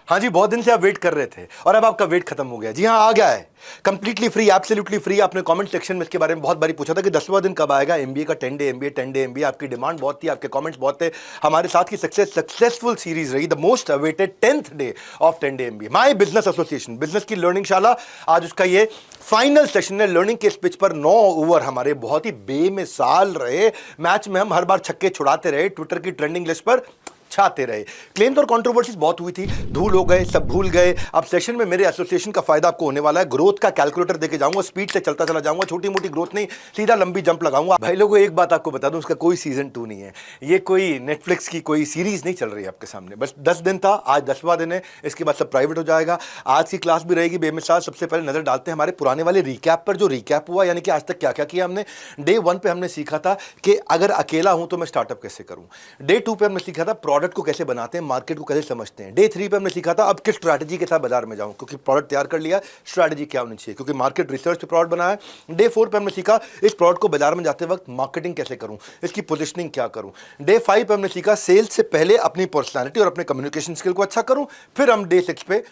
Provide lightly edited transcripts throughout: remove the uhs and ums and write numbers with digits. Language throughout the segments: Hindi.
हाँ जी, बहुत दिन से आप वेट कर रहे थे और अब आपका वेट खत्म हो गया। जी हाँ, आ गया है, कंप्लीटली फ्री, एब्सोल्युटली फ्री। आपने कमेंट सेक्शन में इसके बारे में बहुत बारी पूछा था कि 10वां दिन कब आएगा एमबीए का, 10 डे एमबीए, 10 डे एमबीए। आपकी डिमांड बहुत थी, आपके कमेंट्स बहुत थे। हमारे साथ की सक्सेसफुल सीरीज रही, the most awaited 10th day of 10 day MBA. My business association, business की लर्निंग शाला, आज उसका ये फाइनल सेशन है। लर्निंग के पिच पर 9 ओवर हमारे बहुत ही बेमिसाल रहे। मैच में हम हर बार छक्के छुड़ाते रहे, ट्विटर की ट्रेंडिंग लिस्ट पर छाते रहे। क्लेम्स और कंट्रोवर्सीज बहुत हुई थी, धूल हो गए, सब भूल गए। अब सेशन में मेरे एसोसिएशन का फायदा आपको होने वाला है। ग्रोथ का कैलकुलेटर देके जाऊंगा, स्पीड से चलता चला जाऊंगा, छोटी मोटी ग्रोथ नहीं, सीधा लंबी जंप लगाऊंगा। भाई लोगों, एक बात आपको बता दूं, उसका कोई सीजन 2 नहीं है। ये कोई नेटफ्लिक्स की कोई सीरीज नहीं चल रही है आपके सामने। बस 10 दिन था, आज 10वां दिन है। इसके बाद सब प्राइवेट हो जाएगा। आज की क्लास भी रहेगी बेमिसाल। सबसे पहले नजर डालते हैं हमारे पुराने वाले रिकैप पर, जो रिकैप हुआ, यानी कि आज तक क्या क्या किया हमने। डे 1 पे हमने सीखा था कि अगर अकेला हूं तो मैं स्टार्टअप कैसे करूं। डे 2 पे हमने सीखा था प्रोडक्ट को कैसे बनाते हैं, मार्केट को कैसे समझते हैं। डे 3 पे हमने सीखा था अब किस स्ट्रैटेजी के साथ बाजार में जाऊं, क्योंकि प्रोडक्ट तैयार कर लिया, स्ट्रैटेजी क्या होनी चाहिए, क्योंकि मार्केट रिसर्च पे प्रोडक्ट बनाया है। डे 4 पे हमने सीखा इस प्रोडक्ट को बाजार में जाते वक्त मार्केटिंग कैसे करूं, इसकी पोजीशनिंग क्या करूं। डे 5 पे हमने सीखा सेल्स से पहले अपनी पर्सनालिटी और अपने कम्युनिकेशन स्किल को अच्छा करूं। फिर हम डे 6 पे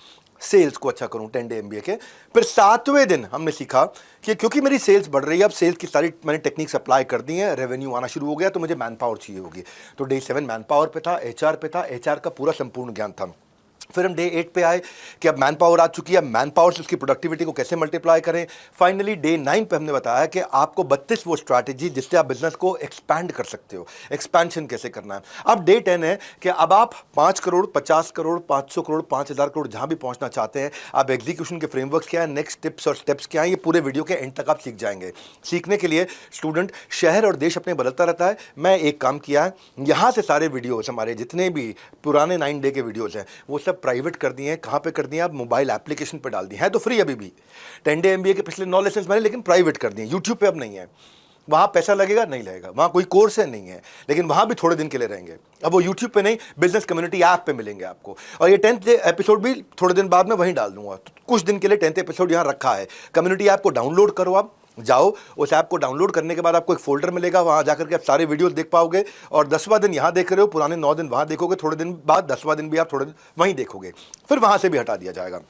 सेल्स को अच्छा करूं 10 डे एमबीए के। फिर 7वें दिन हमने सीखा कि क्योंकि मेरी सेल्स बढ़ रही है, अब सेल्स की सारी मैंने टेक्निक्स अप्लाई कर दी हैं, रेवेन्यू आना शुरू हो गया, तो मुझे मैन पावर चाहिए होगी। तो डे 7 मैन पावर पे था, एचआर पे था, एचआर का पूरा संपूर्ण ज्ञान था। फिर हम डे 8 पे आए कि अब मैन पावर आ चुकी है, मैन पावर से उसकी प्रोडक्टिविटी को कैसे मल्टीप्लाई करें। फाइनली डे 9 पे हमने बताया कि आपको 32 वो स्ट्रैटेजी जिससे आप बिजनेस को एक्सपैंड कर सकते हो, एक्सपेंशन कैसे करना है। अब डे 10 है कि अब आप 5 करोड़, 50 करोड़, 500 करोड़, 5000 करोड़ जहां भी पहुंचना चाहते हैं, आप एग्जीक्यूशन के फ्रेमवर्क क्या है, नेक्स्ट टिप्स और स्टेप्स क्या है, ये पूरे वीडियो के एंड तक आप सीख जाएंगे। सीखने के लिए स्टूडेंट, शहर और देश अपने बदलता रहता है। मैं एक काम किया है, यहां से सारे वीडियोस हमारे जितने भी पुराने 9 डे के वीडियोस हैं वो सब प्राइवेट कर दिए हैं। कहां पे कर दिए हैं? आप मोबाइल एप्लीकेशन पे डाल दिए हैं, तो फ्री अभी भी। 10 डे एमबीए के पिछले 9 लेसन्स मैंने लेकिन प्राइवेट कर दिए। यूट्यूब पे अब नहीं है, वहां पैसा लगेगा, नहीं लगेगा, वहां कोई कोर्स है नहीं है, लेकिन वहां भी थोड़े दिन के लिए रहेंगे। अब वो यूट्यूब पे नहीं, बिजनेस कम्युनिटी ऐप पे मिलेंगे आपको। और ये 10th एपिसोड भी थोड़े दिन बाद में वहीं डाल दूंगा। तो कुछ दिन के लिए 10th एपिसोड यहां रखा है। कम्युनिटी ऐप को डाउनलोड करो, आप जाओ, उस ऐप को डाउनलोड करने के बाद आपको एक फोल्डर मिलेगा, वहां जाकर के आप सारे वीडियोस देख पाओगे। और 10वां दिन यहां देख रहे हो, पुराने 9 दिन वहां देखोगे, थोड़े दिन बाद 10वां दिन भी आप थोड़े दिन वहीं देखोगे, फिर वहां से भी हटा दिया जाएगा।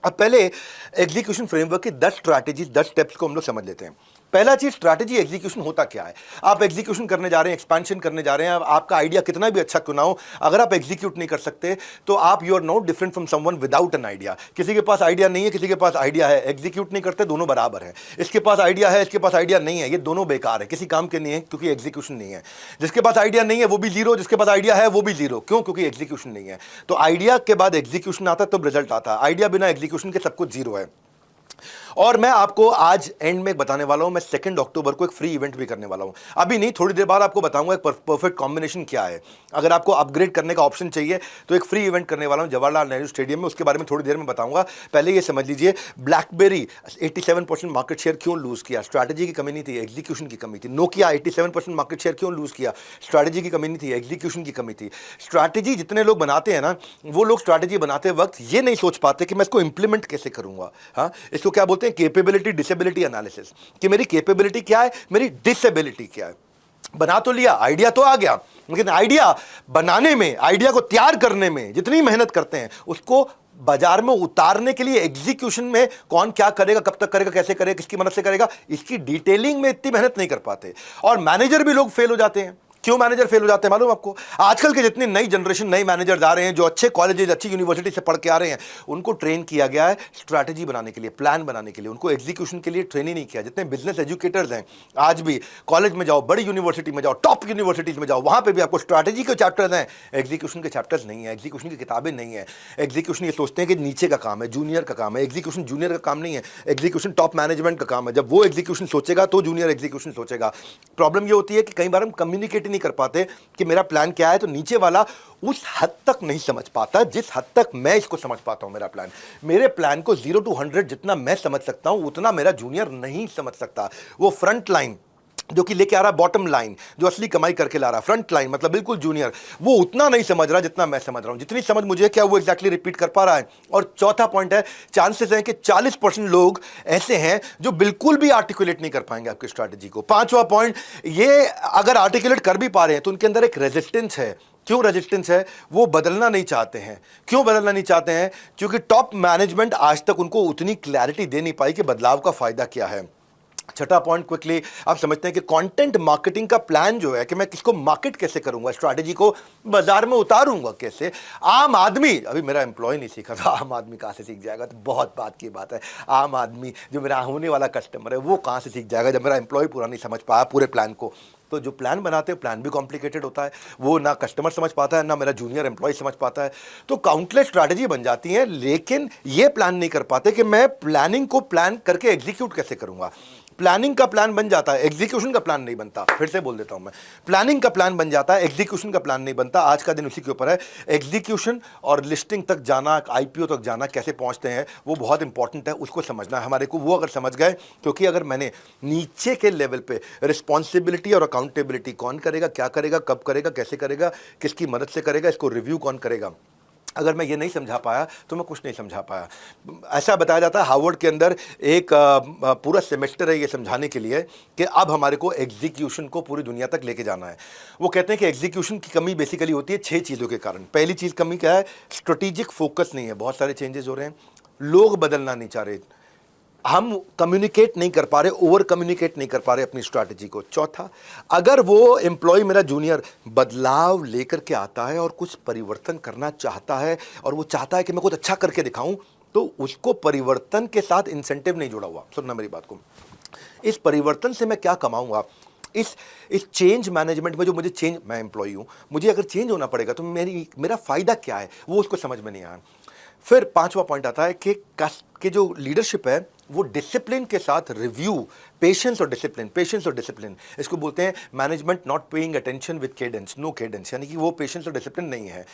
अब पहले एग्जीक्यूशन फ्रेमवर्क की 10 स्ट्रैटेजीज, 10 स्टेप्स को हम लोग समझ लेते हैं। पहला चीज, स्ट्रैटेजी एग्जीक्यूशन होता क्या है। आप एग्जीक्यूशन करने जा रहे हैं, एक्सपेंशन करने जा रहे हैं, आपका आइडिया कितना भी अच्छा क्यों ना हो, अगर आप एग्जीक्यूट नहीं कर सकते तो आप you are not different from someone without an idea. किसी के पास आइडिया नहीं है, किसी के पास आइडिया है, एग्जीक्यूट नहीं करते, दोनों बराबर है। इसके पास आइडिया है, इसके पास आइडिया नहीं है, ये दोनों बेकार है, किसी काम के नहीं है, क्योंकि एग्जीक्यूशन नहीं है। जिसके पास आइडिया नहीं है वो भी जीरो, जिसके पास आइडिया है वो भी जीरो। क्यों? क्योंकि एग्जीक्यूशन नहीं है। तो आइडिया के बाद एग्जीक्यूशन आता है तब रिजल्ट आता है। आइडिया बिना एग्जीक्यूशन के सब कुछ जीरो है। और मैं आपको आज एंड में बताने वाला हूं, मैं 2 अक्टूबर को एक फ्री इवेंट भी करने वाला हूं। अभी नहीं, थोड़ी देर बाद आपको बताऊंगा एक परफेक्ट कॉम्बिनेशन क्या है। अगर आपको अपग्रेड करने का ऑप्शन चाहिए तो एक फ्री इवेंट करने वाला हूं जवाहरलाल नेहरू स्टेडियम में, उसके बारे में थोड़ी देर में बताऊंगा। पहले ये समझ लीजिए, ब्लैकबेरी 87% मार्केट शेयर क्यों लूज किया? स्ट्रैटेजी की कमी नहीं थी, एग्जीक्यूशन की कमी थी। नोकिया 87% मार्केट शेयर क्यों लूज किया? स्ट्रैटेजी की कमी नहीं थी, एग्जीक्यूशन की कमी थी। स्ट्रैटेजी जितने लोग बनाते हैं ना, वो लोग स्ट्रैटेजी बनाते वक्त ये नहीं सोच पाते कि मैं इसको इंप्लीमेंट कैसे करूंगा। हाँ, इसको क्या बोलते हैं? कैपेबिलिटी डिसेबिलिटी एनालिसिस, कि मेरी कैपेबिलिटी क्या है, मेरी डिसेबिलिटी क्या है। बना तो लिया, आइडिया तो आ गया, लेकिन आइडिया बनाने में, आइडिया को तैयार करने में जितनी मेहनत करते हैं, उसको बाजार में उतारने के लिए एग्जीक्यूशन में कौन क्या करेगा, कब तक करेगा, कैसे करेगा, किसकी मदद से करेगा, इसकी डिटेलिंग में इतनी मेहनत नहीं कर पाते। और मैनेजर भी लोग फेल हो जाते हैं। क्यों मैनेजर फेल हो जाते हैं मालूम आपको? आजकल के जितनी नई जनरेशन, नए मैनेजर आ रहे हैं, जो अच्छे कॉलेजेस, अच्छी यूनिवर्सिटी से पढ़ के आ रहे हैं, उनको ट्रेन किया गया है स्ट्रैटेजी बनाने के लिए, प्लान बनाने के लिए। उनको एग्जीक्यूशन के लिए ट्रेन ही नहीं किया। जितने बिजनेस एजुकेटर्स हैं, आज भी कॉलेज में जाओ, बड़ी यूनिवर्सिटी में जाओ, टॉप यूनिवर्सिटीज में जाओ, वहां पर भी आपको स्ट्रैटेजी के चैप्टर्स हैं, एग्जीक्यूशन के चैप्टर्स नहीं है, एग्जीक्यूशन की किताबें नहीं है। एग्जीक्यूशन ये सोचते हैं कि नीचे का काम है, जूनियर का काम है। एग्जीक्यूशन जूनियर का काम नहीं है, एग्जीक्यूशन टॉप मैनेजमेंट का काम है। जब वो एग्जीक्यूशन सोचेगा तो जूनियर एग्जीक्यूशन सोचेगा। प्रॉब्लम ये होती है कि कई बार हम कम्युनिकेट नहीं कर पाते कि मेरा प्लान क्या है, तो नीचे वाला उस हद तक नहीं समझ पाता जिस हद तक मैं इसको समझ पाता हूं। मेरा प्लान, मेरे प्लान को 0 to 100 जितना मैं समझ सकता हूं, उतना मेरा जूनियर नहीं समझ सकता। वो फ्रंट लाइन जो कि लेके आ रहा है बॉटम लाइन, जो असली कमाई करके ला रहा है, फ्रंट लाइन मतलब बिल्कुल जूनियर, वो उतना नहीं समझ रहा जितना मैं समझ रहा हूं। जितनी समझ मुझे क्या वो एग्जैक्टली रिपीट कर पा रहा है। और चौथा पॉइंट है, चांसेस हैं कि 40% लोग ऐसे हैं जो बिल्कुल भी आर्टिकुलेट नहीं कर पाएंगे आपकी स्ट्रैटेजी को। 5वां पॉइंट, ये अगर आर्टिकुलेट कर भी पा रहे हैं तो उनके अंदर एक रेजिस्टेंस है क्यों रेजिस्टेंस है? वो बदलना नहीं चाहते हैं। क्यों बदलना नहीं चाहते हैं? क्योंकि टॉप मैनेजमेंट आज तक उनको उतनी क्लैरिटी दे नहीं पाई कि बदलाव का फायदा क्या है। छठा पॉइंट क्विकली आप समझते हैं कि कंटेंट मार्केटिंग का प्लान जो है कि मैं किसको मार्केट कैसे करूंगा, स्ट्रैटेजी को बाजार में उतारूंगा कैसे। आम आदमी, अभी मेरा एम्प्लॉय नहीं सीखा था, आम आदमी कहां से सीख जाएगा? तो बहुत बात की बात है। आम आदमी जो मेरा होने वाला कस्टमर है वो कहां से सीख जाएगा जब मेरा एम्प्लॉय पूरा नहीं समझ पाया पूरे प्लान को। तो जो प्लान बनाते हैं प्लान भी कॉम्प्लिकेटेड होता है, वो ना कस्टमर समझ पाता है ना मेरा जूनियर एम्प्लॉय समझ पाता है। तो काउंटलेस स्ट्रैटेजी बन जाती है, लेकिन ये प्लान नहीं कर पाते कि मैं प्लानिंग को प्लान करके एग्जीक्यूट कैसे करूंगा। प्लानिंग का प्लान बन जाता है, एग्जीक्यूशन का प्लान नहीं बनता। फिर से बोल देता हूं मैं, प्लानिंग का प्लान बन जाता है, एग्जीक्यूशन का प्लान नहीं बनता। आज का दिन उसी के ऊपर है। एग्जीक्यूशन और लिस्टिंग तक जाना, आईपीओ तक जाना, कैसे पहुंचते हैं वो बहुत इंपॉर्टेंट है, उसको समझना है हमारे को। वो अगर समझ गए, क्योंकि अगर मैंने नीचे के लेवल पे रिस्पॉन्सिबिलिटी और अकाउंटेबिलिटी, कौन करेगा, क्या करेगा, कब करेगा, कैसे करेगा, किसकी मदद से करेगा, इसको रिव्यू कौन करेगा, अगर मैं ये नहीं समझा पाया तो मैं कुछ नहीं समझा पाया। ऐसा बताया जाता है हार्वर्ड के अंदर एक पूरा सेमेस्टर है ये समझाने के लिए कि अब हमारे को एग्जीक्यूशन को पूरी दुनिया तक लेके जाना है। वो कहते हैं कि एग्जीक्यूशन की कमी बेसिकली होती है 6 चीज़ों के कारण। पहली चीज़ कमी क्या है? स्ट्रेटेजिक फोकस नहीं है। बहुत सारे चेंजेस हो रहे हैं, लोग बदलना नहीं चाह रहे, हम कम्युनिकेट नहीं कर पा रहे, ओवर कम्युनिकेट नहीं कर पा रहे अपनी स्ट्रैटेजी को। चौथा, अगर वो एम्प्लॉय मेरा जूनियर बदलाव लेकर के आता है और कुछ परिवर्तन करना चाहता है और वो चाहता है कि मैं कुछ अच्छा करके दिखाऊं, तो उसको परिवर्तन के साथ इंसेंटिव नहीं जुड़ा हुआ। सुनना मेरी बात को, इस परिवर्तन से मैं क्या कमाऊंगा, इस चेंज मैनेजमेंट में जो मुझे चेंज, मैं एम्प्लॉय हूं, मुझे अगर चेंज होना पड़ेगा तो मेरा फायदा क्या है, वो उसको समझ में नहीं आया। फिर पांचवा पॉइंट आता है कि जो लीडरशिप है वो डिसिप्लिन के साथ रिव्यू, पेशेंस और डिसिप्लिन, इसको बोलते हैं management not paying attention with cadence, no cadence, यानी कि वो पेशेंस और डिसिप्लिन नहीं है।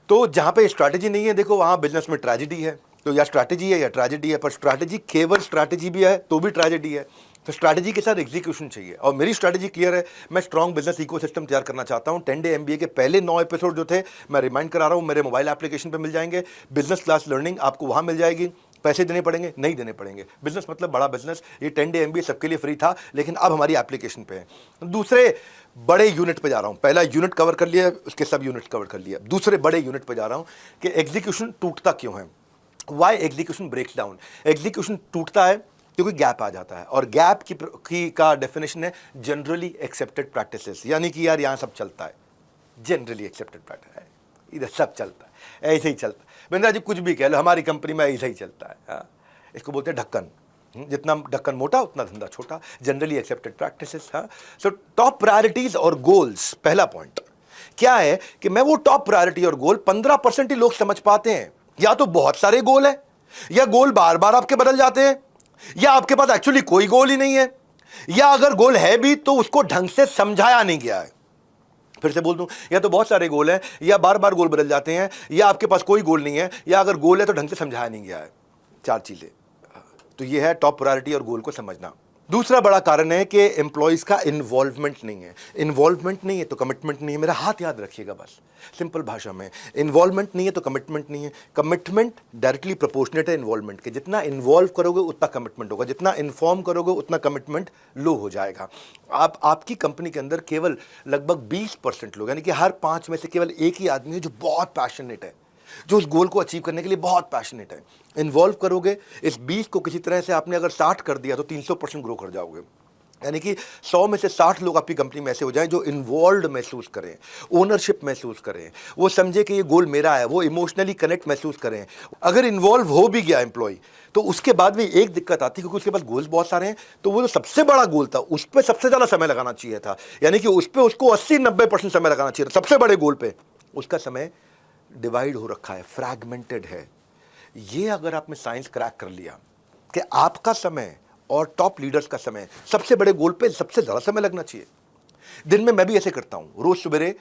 तो जहां पे स्ट्रैटेजी नहीं है, देखो वहां बिजनेस में ट्रेजेडी है। तो या स्ट्रैटेजी है या ट्रेजेडी है, पर स्ट्रैटेजी केवल स्ट्रैटेजी भी है तो भी ट्रेजेडी है। तो स्ट्रैटेजी के साथ एग्जीक्यूशन चाहिए, और मेरी स्ट्रैटेजी क्लियर है। मैं स्ट्रॉन्ग बिजनेस इकोसिस्टम तैयार करना चाहता हूं। 10 डे एमबीए के पहले 9 एपिसोड जो थे मैं रिमाइंड करा रहा हूं, मेरे मोबाइल एप्लीकेशन पे मिल जाएंगे। बिजनेस क्लास लर्निंग आपको वहां मिल जाएगी। पैसे देने पड़ेंगे? नहीं देने पड़ेंगे। बिजनेस मतलब बड़ा बिजनेस, ये 10 डे एमबीए सबके लिए फ्री था, लेकिन अब हमारी एप्लीकेशन पे है। दूसरे बड़े यूनिट पे जा रहा हूं, पहला यूनिट कवर कर लिया, उसके सब यूनिट कवर कर लिया। दूसरे बड़े यूनिट पे जा रहा हूं कि एग्जीक्यूशन टूटता क्यों है, why execution breaks down. Execution टूटता है क्योंकि गैप आ जाता है, और गैप का डेफिनेशन है जनरली एक्सेप्टेड प्रैक्टिसेस, यानी कि यार यहां सब चलता है, जनरली एक्सेप्टेड प्रैक्टिस है, इधर सब चलता है, ऐसे ही चलता है। बिंद्रा जी कुछ भी कह लो, हमारी कंपनी में ऐसा ही चलता है। हाँ? इसको बोलते हैं ढक्कन, जितना ढक्कन मोटा उतना धंधा छोटा, जनरली एक्सेप्टेड प्रैक्टिसेस। हाँ, सो टॉप प्रायोरिटीज और गोल्स, पहला पॉइंट क्या है कि मैं वो टॉप प्रायोरिटी और गोल 15% ही लोग समझ पाते हैं। या तो बहुत सारे गोल है, या गोल बार बार आपके बदल जाते हैं, या आपके पास एक्चुअली कोई गोल ही नहीं है, या अगर गोल है भी तो उसको ढंग से समझाया नहीं गया है। फिर से बोल दूं, या तो बहुत सारे गोल हैं, या बार बार गोल बदल जाते हैं, या आपके पास कोई गोल नहीं है, या अगर गोल है तो ढंग से समझाया नहीं गया है। 4 चीजें। तो ये है टॉप प्रायोरिटी और गोल को समझना। दूसरा बड़ा कारण है कि एम्प्लॉयज का इन्वॉल्वमेंट नहीं है। इन्वॉल्वमेंट नहीं है तो कमिटमेंट नहीं है, मेरा हाथ याद रखिएगा बस, सिंपल भाषा में। इन्वॉल्वमेंट नहीं है तो कमिटमेंट नहीं है। कमिटमेंट डायरेक्टली प्रोपोर्शनेट है इन्वॉल्वमेंट के, जितना इन्वॉल्व करोगे उतना कमिटमेंट होगा, जितना इन्फॉर्म करोगे उतना कमिटमेंट लो हो जाएगा। आपकी कंपनी के अंदर केवल लगभग 20% लोग, यानी कि हर 5 में से केवल एक ही आदमी है जो बहुत पैशनेट है, जो उस गोल को अचीव करने के लिए बहुत पैशनेट है। इन्वॉल्व करोगे, इस 20 को किसी तरह से आपने अगर 60 कर दिया तो 300% ग्रो कर जाओगे। यानी कि 100 में से 60 लोग आपकी कंपनी में ऐसे हो जाएं जो इन्वॉल्व महसूस करें, ओनरशिप महसूस करें, वो समझे कि ये गोल मेरा है, वो इमोशनली कनेक्ट महसूस करें। अगर इन्वॉल्व हो भी गया एम्प्लॉय तो उसके बाद भी एक दिक्कत आती है, क्योंकि उसके पास गोल्स बहुत सारे हैं, तो वो जो सबसे बड़ा गोल था उस पर सबसे ज़्यादा समय लगाना चाहिए था, यानी कि उस पर उसको 80-90% समय लगाना चाहिए था। सबसे बड़े गोल पे उसका समय डिवाइड हो रखा है, फ्रैगमेंटेड है। ये अगर आपने साइंस क्रैक कर लिया कि आपका समय और टॉप लीडर्स का समय सबसे बड़े गोल पे सबसे ज़्यादा समय लगना चाहिए। दिन में मैं भी ऐसे करता हूँ, रोज़ सवेरे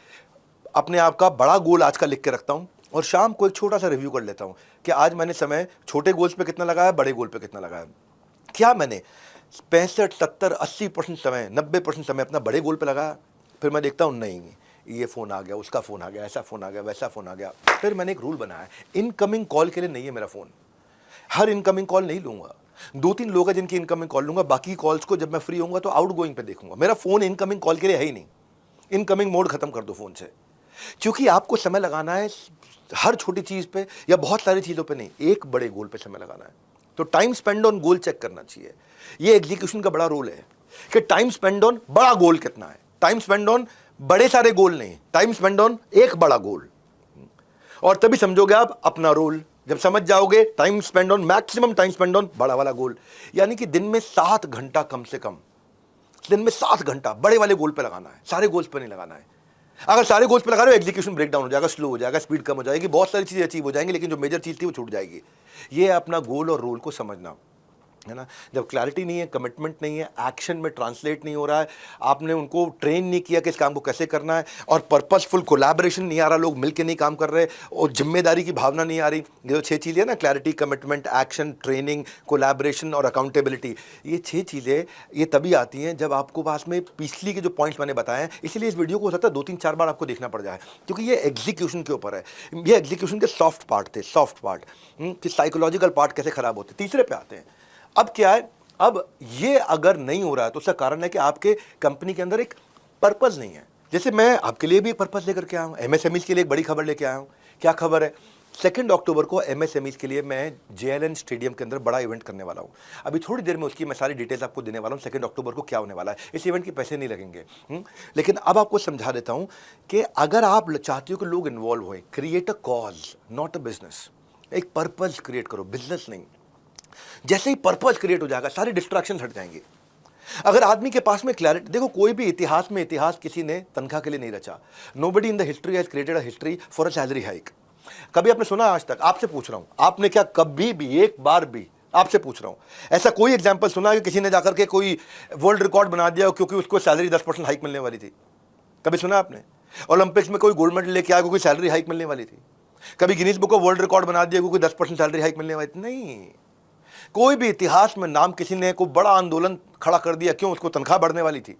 अपने आप का बड़ा गोल आज का लिख के रखता हूँ, और शाम को एक छोटा सा रिव्यू कर लेता हूँ कि आज मैंने समय छोटे गोल्स पे कितना लगाया, बड़े गोल पे कितना लगाया। क्या मैंने 65, 70, 80% समय, 90% समय अपना बड़े गोल पे लगाया? फिर मैं देखता हूँ नहीं, ये फ़ोन आ गया, उसका फ़ोन आ गया, ऐसा फ़ोन आ गया, वैसा फ़ोन आ गया। फिर मैंने एक रूल बनाया, इनकमिंग कॉल के लिए नहीं है मेरा फ़ोन। हर इनकमिंग कॉल नहीं लूँगा, 2-3 लोग हैं जिनकी इनकमिंग कॉल लूँगा, बाकी कॉल्स को जब मैं फ्री होऊंगा तो आउट गोइंग पे देखूंगा। मेरा फ़ोन इनकमिंग कॉल के लिए है ही नहीं। इनकमिंग मोड खत्म कर दो फ़ोन से। क्योंकि आपको समय लगाना है हर छोटी चीज़ पे या बहुत सारी चीज़ों पे नहीं, एक बड़े गोल पे समय लगाना है। तो time spend on goal check करना चाहिए। ये एग्जीक्यूशन का बड़ा रोल है कि टाइम स्पेंड ऑन बड़ा गोल कितना है, टाइम स्पेंड ऑन बड़े सारे गोल नहीं, टाइम स्पेंड ऑन एक बड़ा गोल। और तभी समझोगे आप अपना रोल, जब समझ जाओगे time spend on maximum time spend on बड़ा वाला गोल। यानी कि दिन में 7 घंटा कम से कम, दिन में 7 घंटा बड़े वाले गोल पे लगाना है, सारे गोल्स पे नहीं लगाना है। अगर सारे गोल्स पे लगा रहे हो एग्जीक्यूशन ब्रेक डाउन हो जाएगा, स्लो हो जाएगा, स्पीड कम हो जाएगी, बहुत सारी चीजें अचीव हो जाएंगी, लेकिन जो मेजर चीज थी वो छूट जाएगी। ये अपना गोल और रोल को समझना है ना। जब क्लैरिटी नहीं है, कमिटमेंट नहीं है, एक्शन में ट्रांसलेट नहीं हो रहा है, आपने उनको ट्रेन नहीं किया कि इस काम को कैसे करना है, और पर्पसफुल कोलैबोरेशन नहीं आ रहा, लोग मिलकर नहीं काम कर रहे, और जिम्मेदारी की भावना नहीं आ रही। ये जो 6 चीज़ें ना, clarity, commitment, action, training, collaboration और अकाउंटेबिलिटी, ये 6 चीज़ें ये तभी आती हैं जब आपको पास में पिछली के जो पॉइंट्स मैंने बताए हैं। इसलिए इस वीडियो को हो सकता है 2-3-4 बार आपको देखना पड़ जाए, क्योंकि ये एग्जीक्यूशन के ऊपर है। ये एग्जीक्यूशन के सॉफ्ट पार्ट थे, सॉफ्ट पार्ट कि साइकोलॉजिकल पार्ट कैसे खराब होते। तीसरे पे आते हैं। अब क्या है, अब ये अगर नहीं हो रहा है तो उसका कारण है कि आपके कंपनी के अंदर एक पर्पस नहीं है। जैसे मैं आपके लिए भी पर्पस लेकर के आया हूँ, एमएसएमईज के लिए एक बड़ी खबर लेके आया हूँ। क्या खबर है? 2 अक्टूबर को एमएसएमईज के लिए मैं जेएलएन स्टेडियम के अंदर बड़ा इवेंट करने वाला हूँ। अभी थोड़ी देर में उसकी मैं सारी डिटेल्स आपको देने वाला हूँ, 2 अक्टूबर को क्या होने वाला है। इस इवेंट के पैसे नहीं लगेंगे, लेकिन अब आपको समझा देता हूँ कि अगर आप चाहते हो कि लोग इन्वॉल्व हों, create a cause not a business. एक पर्पस क्रिएट करो, बिजनेस नहीं। जैसे ही पर्पस क्रिएट हो जाएगा, सारे डिस्ट्रैक्शन हट जाएंगे। अगर आदमी के पास में क्लैरिटी, देखो कोई भी इतिहास में इतिहास किसी ने तनख्वाह के लिए नहीं रचा। Nobody in the history has created a history for a salary hike. कभी आपने सुना? आज तक आपसे पूछ रहा हूं, आपने क्या कभी भी एक बार भी, आपसे पूछ रहा हूं, ऐसा कोई एग्जांपल सुना कि किसी ने जाकर के कोई वर्ल्ड रिकॉर्ड बना दिया क्योंकि उसको सैलरी 10% हाइक मिलने वाली थी? कभी सुना आपने? ओलंपिक्स में कोई गोल्ड मेडल लेके आया क्योंकि सैलरी हाइक मिलने वाली थी? कभी Guinness book of world record बना दिया क्योंकि 10% सैलरी हाइक मिलने वाली थी? नहीं। कोई भी इतिहास में नाम किसी ने कोई बड़ा आंदोलन खड़ा कर दिया, क्यों? उसको तनख्वाह बढ़ने वाली थी।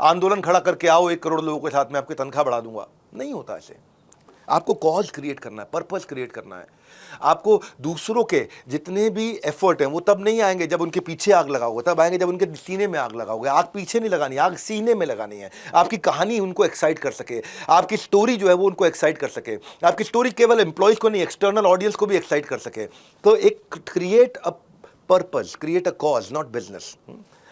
आंदोलन खड़ा करके आओ 1 करोड़ लोगों के साथ में आपकी तनख्वाह बढ़ा दूंगा, नहीं होता ऐसे। आपको कॉज क्रिएट करना है, पर्पस क्रिएट करना है। आपको दूसरों के जितने भी एफर्ट हैं वो तब नहीं आएंगे जब उनके पीछे आग लगाओगे, तब आएंगे जब उनके सीने में आग लगाओगे। आग पीछे नहीं लगानी, आग सीने में लगानी है। आपकी कहानी उनको एक्साइट कर सके, आपकी स्टोरी जो है वो उनको एक्साइट कर सके। आपकी स्टोरी केवल एम्प्लॉयज को नहीं, एक्सटर्नल ऑडियंस को भी एक्साइट कर सके। तो एक create a purpose, create a cause not business.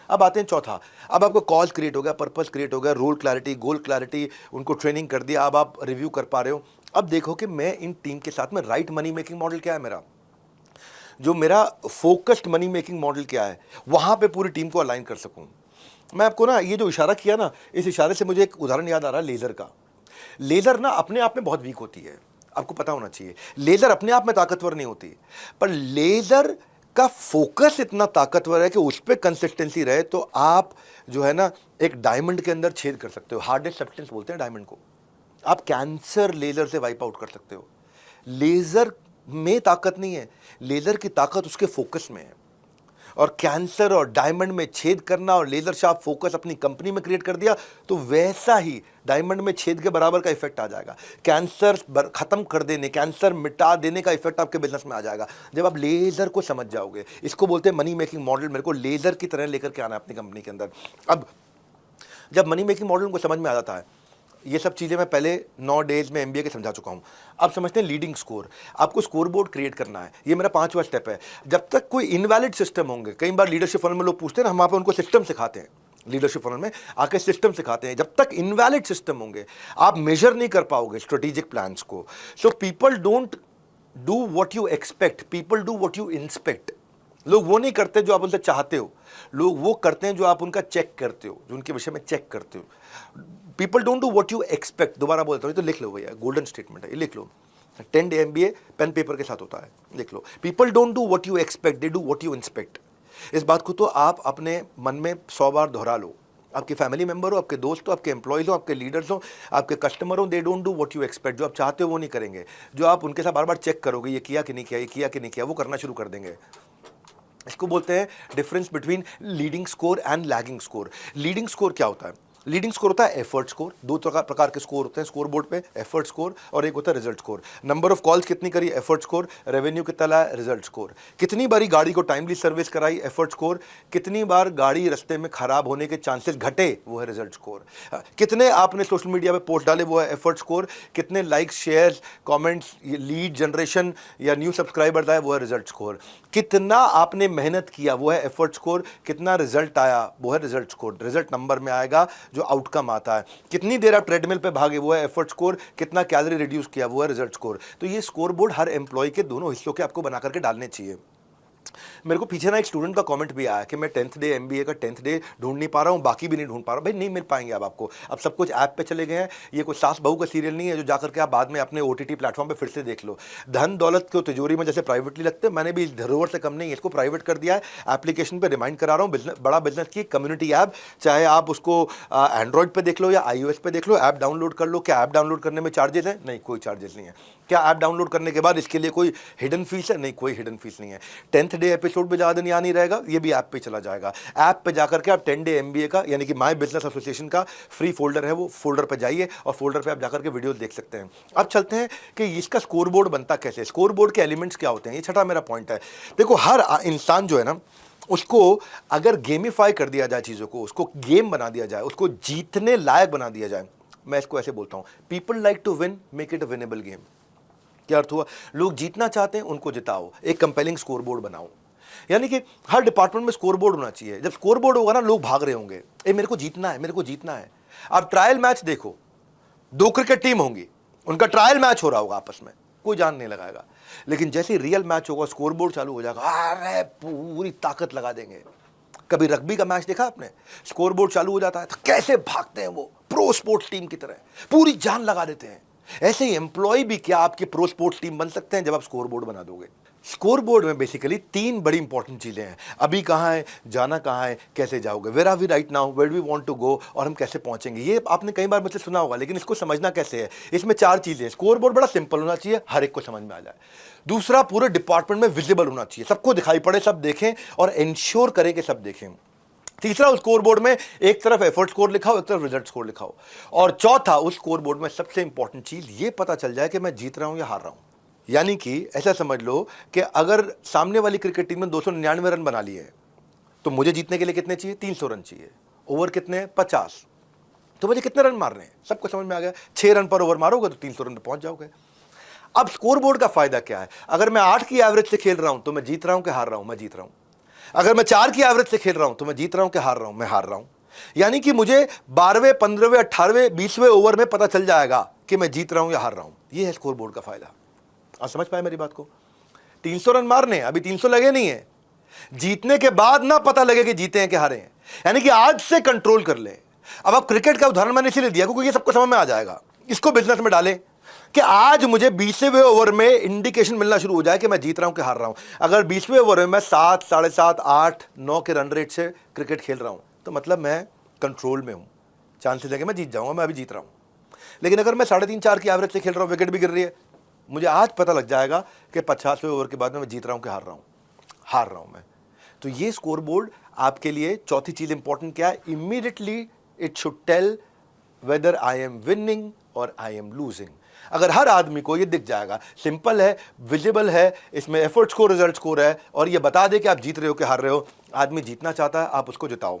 अब आते हैं चौथा। अब आपको कॉज क्रिएट हो गया, पर्पस क्रिएट हो गया, रोल क्लैरिटी, गोल क्लैरिटी, उनको ट्रेनिंग कर दिया, अब आप रिव्यू कर पा रहे हो। अब देखो कि मैं इन टीम के साथ में राइट मनी मेकिंग मॉडल क्या है मेरा, जो मेरा फोकस्ड मनी मेकिंग मॉडल क्या है, वहां पे पूरी टीम को अलाइन कर सकूं। मैं आपको ना ये जो इशारा किया ना, इस इशारे से मुझे एक उदाहरण याद आ रहा है लेजर का। लेजर ना अपने आप में बहुत वीक होती है, आपको पता होना चाहिए। लेजर अपने आप में ताकतवर नहीं होती, पर लेजर का फोकस इतना ताकतवर है कि उस पर कंसिस्टेंसी रहे तो आप जो है ना एक डायमंड के अंदर छेद कर सकते हो। हार्डेस्ट सब्सटेंस बोलते हैं डायमंड को। आप कैंसर लेजर से वाइप आउट कर सकते हो। लेजर में ताकत नहीं है, लेजर की ताकत उसके फोकस में है। और कैंसर और डायमंड में छेद करना और लेजर शार्प फोकस अपनी कंपनी में क्रिएट कर दिया तो वैसा ही डायमंड में छेद के बराबर का इफेक्ट आ जाएगा। कैंसर खत्म कर देने, कैंसर मिटा देने का इफेक्ट आपके बिजनेस में आ जाएगा जब आप लेजर को समझ जाओगे। इसको बोलते हैं मनी मेकिंग मॉडल। मेरे को लेजर की तरह लेकर के आना है अपनी कंपनी के अंदर। अब जब मनी मेकिंग मॉडल को समझ में आ जाता है, ये सब चीज़ें मैं पहले 9 डेज में एमबीए के समझा चुका हूँ। अब समझते हैं लीडिंग स्कोर। आपको स्कोर बोर्ड क्रिएट करना है, ये मेरा 5वां स्टेप है। जब तक कोई इनवैलिड सिस्टम होंगे, कई बार लीडरशिप फनल में लोग पूछते हैं ना, हम वहाँ पे उनको सिस्टम सिखाते हैं, लीडरशिप फनल में आके सिस्टम सिखाते हैं। जब तक इनवैलिड सिस्टम होंगे आप मेजर नहीं कर पाओगे स्ट्रेटेजिक प्लान्स को। So people don't do what you expect, people do what you inspect. लोग वो नहीं करते जो आप उनसे चाहते हो, लोग वो करते हैं जो आप उनका चेक करते हो, जो उनके विषय में चेक करते हो। People don't do what you expect. दोबारा बोलता हूँ, तो लिख लो भैया, गोल्डन स्टेटमेंट है, ये लिख लो। 10 डे एमबीए पेन पेपर के साथ होता है, लिख लो। People don't do what you expect, they do what you inspect. इस बात को तो आप अपने मन में 100 बार दोहरा लो। आपके फैमिली मेंबर हो, आपके दोस्त हो, आपके एम्प्लॉयज हो, आपके लीडर्स हो, आपके कस्टमर हो, they don't do what you expect. जो आप चाहते हो वो नहीं करेंगे, जो आप उनके साथ बार बार चेक करोगे ये किया कि नहीं किया, ये किया कि नहीं किया, वो करना शुरू कर देंगे। इसको बोलते हैं difference between leading score and lagging score. Leading score क्या होता है? लीडिंग स्कोर होता है एफर्ट स्कोर, दो प्रकार के स्कोर होते हैं स्कोर बोर्ड पे, एफर्ट स्कोर और एक होता है result score. Number of calls कितनी करी, एफर्ट स्कोर। रेवेन्यू कितना लाया, रिजल्ट स्कोर। कितनी बारी गाड़ी को टाइमली सर्विस कराई, एफर्ट स्कोर। कितनी बार गाड़ी रास्ते में खराब होने के चांसेस घटे, वो है रिजल्ट स्कोर। कितने आपने सोशल मीडिया पे पोस्ट डाले, वो है एफर्ट स्कोर। कितने likes, shares, comments, lead generation या न्यू सब्सक्राइबर्स आए, वो है रिजल्ट स्कोर। कितना आपने मेहनत किया, वो है एफर्ट स्कोर। कितना रिजल्ट आया, वो है रिजल्ट स्कोर। रिजल्ट नंबर में आएगा जो आउटकम आता है। कितनी देर आप ट्रेडमिल पे भागे, वो है एफर्ट स्कोर। कितना कैलोरी रिड्यूस किया, वो है रिजल्ट स्कोर। तो ये स्कोर बोर्ड हर एम्प्लॉय के दोनों हिस्सों के आपको बना करके डालने चाहिए। मेरे को पीछे ना एक स्टूडेंट का कमेंट भी आया कि मैं 10th डे एमबीए का 10th डे ढूंढ नहीं पा रहा हूँ, बाकी भी नहीं ढूंढ पा रहा हूँ। भाई नहीं मिल पाएंगे अब आपको, अब सब कुछ ऐप पे चले गए हैं। ये कोई सास बहू का सीरियल नहीं है जो जाकर के आप बाद में अपने ओटीटी प्लेटफॉर्म पे फिर से देख लो। धन दौलत को तिजोरी में जैसे प्राइवेटली लगते हैं, मैंने भी इस धरोहर से कम नहीं है, इसको प्राइवेट कर दिया है। एप्लीकेशन पे रिमाइंड करा रहा हूँ, बड़ा बिजनेस की कम्युनिटी ऐप, चाहे आप उसको एंड्रॉइड पे देख लो या iOS पे देख लो, ऐप डाउनलोड कर लो। क्या ऐप डाउनलोड करने में चार्जेस है? नहीं, कोई चार्जेस नहीं है। क्या ऐप डाउनलोड करने के बाद इसके लिए कोई हिडन फीस है? नहीं, कोई हिडन फीस नहीं है। 10th डे एपिसोड पे ज़्यादा दिन याद नहीं रहेगा, ये भी ऐप पे चला जाएगा। ऐप पे जाकर के आप 10 डे एमबीए का यानी कि माय बिजनेस एसोसिएशन का फ्री फोल्डर है, वो फोल्डर पे जाइए और फोल्डर पे आप जाकर के वीडियो देख सकते हैं। अब चलते हैं कि इसका स्कोर बोर्ड बनता कैसे, स्कोर बोर्ड के एलिमेंट्स क्या होते हैं। ये छठा मेरा पॉइंट है। देखो, हर इंसान जो है ना, उसको अगर गेमिफाई कर दिया जाए चीज़ों को, उसको गेम बना दिया जाए, उसको जीतने लायक बना दिया जाए। मैं इसको ऐसे बोलता हूँ, people like to win, make it a winnable game. क्या अर्थ हुआ? लोग जीतना चाहते हैं, उनको जिताओ, एक कंपेलिंग स्कोर बोर्ड बनाओ। यानी कि हर डिपार्टमेंट में स्कोर बोर्ड होना चाहिए। जब स्कोर बोर्ड होगा ना, लोग भाग रहे होंगे, ए मेरे को जीतना है, मेरे को जीतना है। आप ट्रायल मैच देखो, 2 क्रिकेट टीम होंगी, उनका ट्रायल मैच हो रहा होगा आपस में, कोई जान नहीं लगाएगा। लेकिन जैसे रियल मैच होगा, स्कोर बोर्ड चालू हो जाएगा, अरे पूरी ताकत लगा देंगे। कभी रग्बी का मैच देखा आपने? स्कोर बोर्ड चालू हो जाता है तो कैसे भागते हैं वो, प्रो स्पोर्ट्स टीम की तरह पूरी जान लगा देते हैं। ऐसे ही एम्प्लॉय भी क्या आपकी प्रो स्पोर्ट्स टीम बन सकते हैं जब आप स्कोर बोर्ड बना दोगे। स्कोर बोर्ड में बेसिकली 3 बड़ी इंपॉर्टेंट चीजें हैं। अभी कहाँ है, जाना कहाँ है, कैसे जाओगे, where are we right now, where we want to go, और हम कैसे पहुंचेंगे। ये आपने कई बार मुझसे सुना होगा, लेकिन इसको समझना कैसे है। इसमें 4 चीजें। स्कोर बोर्ड बड़ा सिंपल होना चाहिए, हर एक को समझ में आ जाए। दूसरा, पूरे डिपार्टमेंट में विजिबल होना चाहिए, सबको दिखाई पड़े, सब देखें और इंश्योर करें कि सब देखें। तीसरा, उस स्कोर बोर्ड में एक तरफ एफर्ट स्कोर लिखा हो, एक तरफ रिजल्ट स्कोर लिखा हो। और चौथा, उस स्कोर बोर्ड में सबसे इंपॉर्टेंट चीज ये पता चल जाए कि मैं जीत रहा हूं या हार रहा हूं। यानी कि ऐसा समझ लो कि अगर सामने वाली क्रिकेट टीम ने 299 रन बना लिए तो मुझे जीतने के लिए कितने चाहिए? 300 रन चाहिए। ओवर कितने हैं? 50। तो मुझे कितने रन मारने हैं? सबको समझ में आ गया। 6 रन पर ओवर मारोगे तो 300 रन पर पहुंच जाओगे। अब स्कोर बोर्ड का फायदा क्या है? अगर मैं 8 की एवरेज से खेल रहा हूं तो मैं जीत रहा हूं कि हार रहा हूं? मैं जीत रहा हूं। अगर मैं 4 की एवरेज से खेल रहा हूं तो मैं जीत रहा हूं कि हार रहा हूं? मैं हार रहा हूं। यानी कि मुझे 12वें, 15वें, 18वें, 20वें ओवर में पता चल जाएगा कि मैं जीत रहा हूं या हार रहा हूं। यह है स्कोर बोर्ड का फायदा। आप समझ पाए मेरी बात को? 300 रन मारने, अभी 300 लगे नहीं है, जीतने के बाद ना पता लगे कि जीते हैं कि हारे हैं। यानी कि आज से कंट्रोल कर ले। अब आप क्रिकेट का उदाहरण मैंने इसीलिए दिया क्योंकि ये सबको समझ में आ जाएगा। इसको बिजनेस में डालें कि आज मुझे 20वें ओवर में इंडिकेशन मिलना शुरू हो जाए कि मैं जीत रहा हूं कि हार रहा हूं। अगर 20वें ओवर में मैं 7, 7.5, 8, 9 के रन रेट से क्रिकेट खेल रहा हूं तो मतलब मैं कंट्रोल में हूं, चांसेस है कि मैं जीत जाऊंगा, मैं अभी जीत रहा हूं। लेकिन अगर मैं 3.5, 4 की एवरेज से खेल रहा हूं, विकेट भी गिर रही है, मुझे आज पता लग जाएगा कि 50वें ओवर के बाद में मैं जीत रहा हूं कि हार रहा हूं मैं। तो ये स्कोर बोर्ड आपके लिए चौथी चीज इंपॉर्टेंट क्या है? Immediately it should tell whether I am winning और आई एम लूजिंग। अगर हर आदमी को ये दिख जाएगा, सिंपल है, विजिबल है, इसमें एफर्ट स्कोर, रिजल्ट स्कोर है, और ये बता दे कि आप जीत रहे हो कि हार रहे हो। आदमी जीतना चाहता है, आप उसको जिताओ,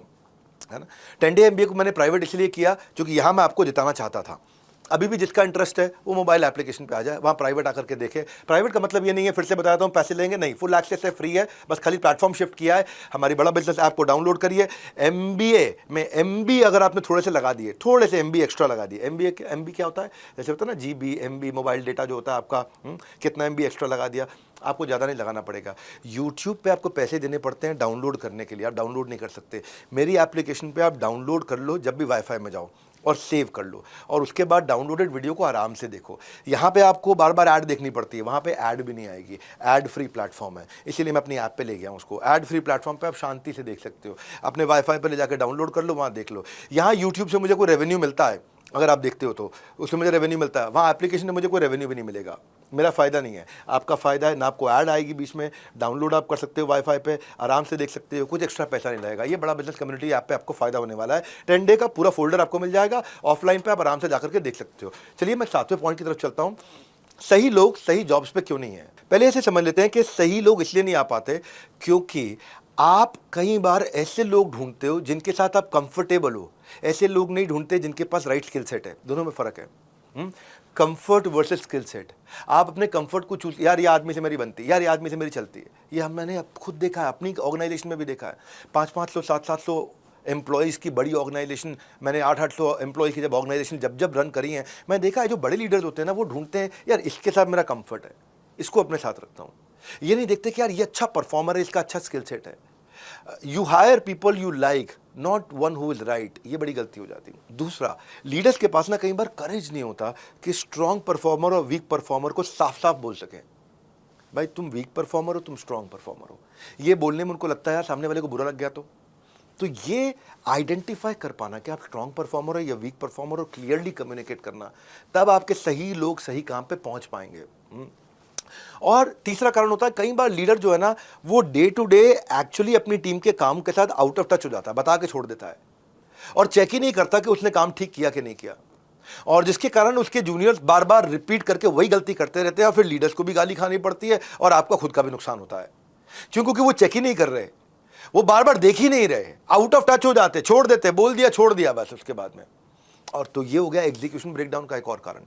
है ना। 10 डे एमबीए को मैंने प्राइवेट इसलिए किया क्योंकि यहां मैं आपको जिताना चाहता था। अभी भी जिसका इंटरेस्ट है वो मोबाइल एप्लीकेशन पे आ जाए, वहाँ प्राइवेट आकर के देखे। प्राइवेट का मतलब ये नहीं है, फिर से बताता हूँ, पैसे लेंगे नहीं, फुल एक्सेस है, फ्री है, बस खाली प्लेटफॉर्म शिफ्ट किया है। हमारी बड़ा बिजनेस ऐप को डाउनलोड करिए। एमबीए में एमबी अगर आपने थोड़े से लगा दिए, थोड़े से एमबी एक्स्ट्रा लगा दिए। एमबी क्या होता है? जैसे होता है ना जीबी, एमबी, मोबाइल डेटा जो होता है आपका, कितना एमबी एक्स्ट्रा लगा दिया, आपको ज़्यादा नहीं लगाना पड़ेगा। यूट्यूब पे आपको पैसे देने पड़ते हैं डाउनलोड करने के लिए, आप डाउनलोड नहीं कर सकते। मेरी एप्लीकेशन पे आप डाउनलोड कर लो जब भी वाईफाई में जाओ और सेव कर लो, और उसके बाद डाउनलोडेड वीडियो को आराम से देखो। यहाँ पे आपको बार बार ऐड देखनी पड़ती है, वहाँ पे ऐड भी नहीं आएगी। ऐड फ्री प्लेटफॉर्म है, इसीलिए मैं अपनी ऐप पे ले गया हूँ उसको। ऐड फ्री प्लेटफॉर्म पे आप शांति से देख सकते हो, अपने वाईफाई पे ले जाकर डाउनलोड कर लो, वहाँ देख लो। यहाँ यूट्यूब से मुझे कोई रेवेन्यू मिलता है, अगर आप देखते हो तो उसमें मुझे रेवेन्यू मिलता है, वहाँ एप्लीकेशन में मुझे कोई रेवेन्यू भी नहीं मिलेगा, मेरा फ़ायदा नहीं है, आपका फ़ायदा है ना। आपको ऐड आएगी बीच में, डाउनलोड आप कर सकते हो वाईफाई पे, आराम से देख सकते हो, कुछ एक्स्ट्रा पैसा नहीं लगेगा। ये बड़ा बिजनेस कम्युनिटी ऐप पे आपको फ़ायदा होने वाला है। 10 डे का पूरा फोल्डर आपको मिल जाएगा, ऑफलाइन पे आप आराम से जाकर के देख सकते हो। चलिए मैं 7वें पॉइंट की तरफ चलता हूँ, सही लोग सही जॉब्स पे क्यों नहीं है। पहले ऐसे समझ लेते हैं कि सही लोग इसलिए नहीं आ पाते क्योंकि आप कई बार ऐसे लोग ढूंढते हो जिनके साथ आप कंफर्टेबल हो, ऐसे लोग नहीं ढूंढते जिनके पास राइट स्किल सेट है। दोनों में फर्क है, कंफर्ट वर्सेस स्किल सेट। आप अपने कंफर्ट को चूज, यार ये आदमी से मेरी बनती है, यार ये आदमी से मेरी चलती है, ये मैंने खुद देखा है, अपनी ऑर्गेनाइजेशन में भी देखा है। 500-500 700-700 एम्प्लॉयज़ की बड़ी ऑर्गेनाइजेशन, मैंने 800-800 एम्प्लॉयज़ की जब ऑर्गेनाइजेशन जब रन करी हैं, मैं देखा है जो बड़े लीडर्स होते हैं ना, वो ढूंढते हैं यार इसके साथ मेरा कंफर्ट है, इसको अपने साथ रखता हूँ। ये नहीं देखते कि यार ये अच्छा परफॉर्मर है, इसका अच्छा स्किल सेट है। You hire people you like, not one who is right. ये बड़ी गलती हो जाती है। दूसरा, लीडर्स के पास ना कई बार करेज नहीं होता कि स्ट्रॉन्ग परफॉर्मर और वीक परफॉर्मर को साफ साफ बोल सकें, भाई तुम वीक परफॉर्मर हो, तुम स्ट्रॉन्ग परफॉर्मर हो। ये बोलने में उनको लगता है यार सामने वाले को बुरा लग गया तो ये आइडेंटिफाई कर पाना कि आप स्ट्रॉन्ग परफॉर्मर हो या वीक परफॉर्मर हो, क्लियरली कम्युनिकेट करना, तब आपके सही लोग सही काम पे पहुंच पाएंगे। और तीसरा कारण होता है, कई बार लीडर जो है ना, वो डे टू डे एक्चुअली अपनी टीम के काम के साथ आउट ऑफ टच हो जाता है, बता के छोड़ देता है और चेक ही नहीं करता कि उसने काम ठीक किया कि नहीं किया, और जिसके कारण उसके जूनियर्स बार बार रिपीट करके वही गलती करते रहते हैं और फिर लीडर्स को भी गाली खानी पड़ती है और आपका खुद का भी नुकसान होता है। क्योंकि वो चेक ही नहीं कर रहे, वो बार बार देख ही नहीं रहे, आउट ऑफ टच हो जाते, छोड़ देते, बोल दिया छोड़ दिया बस उसके बाद में। और तो ये हो गया एग्जीक्यूशन ब्रेकडाउन का एक और कारण।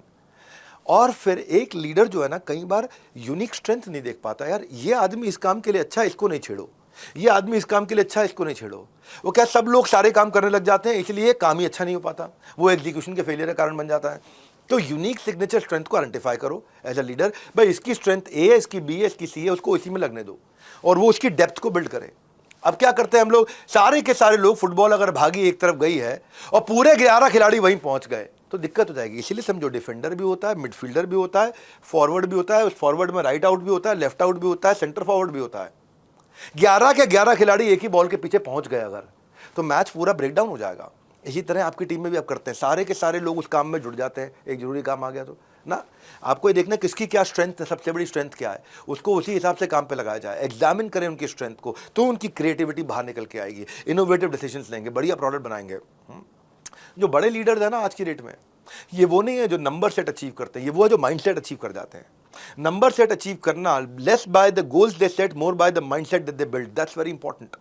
और फिर एक लीडर जो है ना, कई बार यूनिक स्ट्रेंथ नहीं देख पाता, यार ये आदमी इस काम के लिए अच्छा है, इसको नहीं छेड़ो, ये आदमी इस काम के लिए अच्छा है, इसको नहीं छेड़ो। वो क्या, सब लोग सारे काम करने लग जाते हैं, इसलिए काम ही अच्छा नहीं हो पाता, वो एग्जीक्यूशन के फेलियर का कारण बन जाता है। तो यूनिक सिग्नेचर स्ट्रेंथ को आइडेंटिफाई करो एज अ लीडर, भाई इसकी स्ट्रेंथ ए है, इसकी बी है, इसकी सी है, उसको इसी में लगने दो और वो उसकी डेप्थ को बिल्ड करे। अब क्या करते हैं हम लोग, सारे के सारे लोग, फुटबॉल अगर भागी एक तरफ गई है और पूरे 11 खिलाड़ी वहीं पहुंच गए तो दिक्कत हो जाएगी। इसीलिए समझो, डिफेंडर भी होता है, मिडफील्डर भी होता है, फॉरवर्ड भी होता है, उस फॉरवर्ड में राइट आउट भी होता है, लेफ्ट आउट भी होता है, सेंटर फॉरवर्ड भी होता है। 11 के 11 खिलाड़ी एक ही बॉल के पीछे पहुंच गए अगर, तो मैच पूरा ब्रेकडाउन हो जाएगा। इसी तरह आपकी टीम में भी आप करते हैं, सारे के सारे लोग उस काम में जुड़ जाते हैं, एक जरूरी काम आ गया तो ना, आपको ये देखना किसकी क्या स्ट्रेंथ है, सबसे बड़ी स्ट्रेंथ क्या है, उसको उसी हिसाब से काम पे लगाया जाए। एग्जामिन करें उनकी स्ट्रेंथ को, तो उनकी क्रिएटिविटी बाहर निकल के आएगी, इनोवेटिव डिसीजंस लेंगे, बढ़िया प्रोडक्ट बनाएंगे। जो बड़े लीडर है ना आज की डेट में, ये वो नहीं है जो नंबर सेट अचीव करते हैं, ये वो है जो माइंड सेट अचीव कर जाते हैं। नंबर सेट अचीव करना less by the goals they set, more by the mind set that they build, that's very important.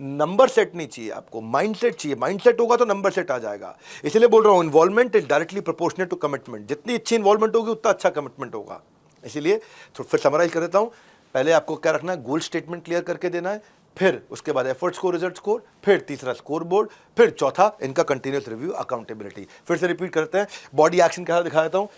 Number set नहीं चाहिए आपको, माइंड सेट चाहिए। माइंड सेट होगा तो नंबर सेट आ जाएगा। इसलिए बोल रहा हूं, involvement is directly proportionate to commitment. जितनी अच्छी इन्वॉल्वमेंट होगी उतना अच्छा कमिटमेंट होगा। इसीलिए तो फिर समराइज कर देता हूं, पहले आपको क्या रखना है, गोल स्टेटमेंट क्लियर करके देना है, फिर उसके बाद एफर्ट स्कोर, रिजल्ट स्कोर, फिर तीसरा स्कोर बोर्ड, फिर चौथा इनका कंटिन्यूस रिव्यू, अकाउंटेबिलिटी। फिर से रिपीट करते हैं, बॉडी एक्शन क्या दिखा देता हूँ,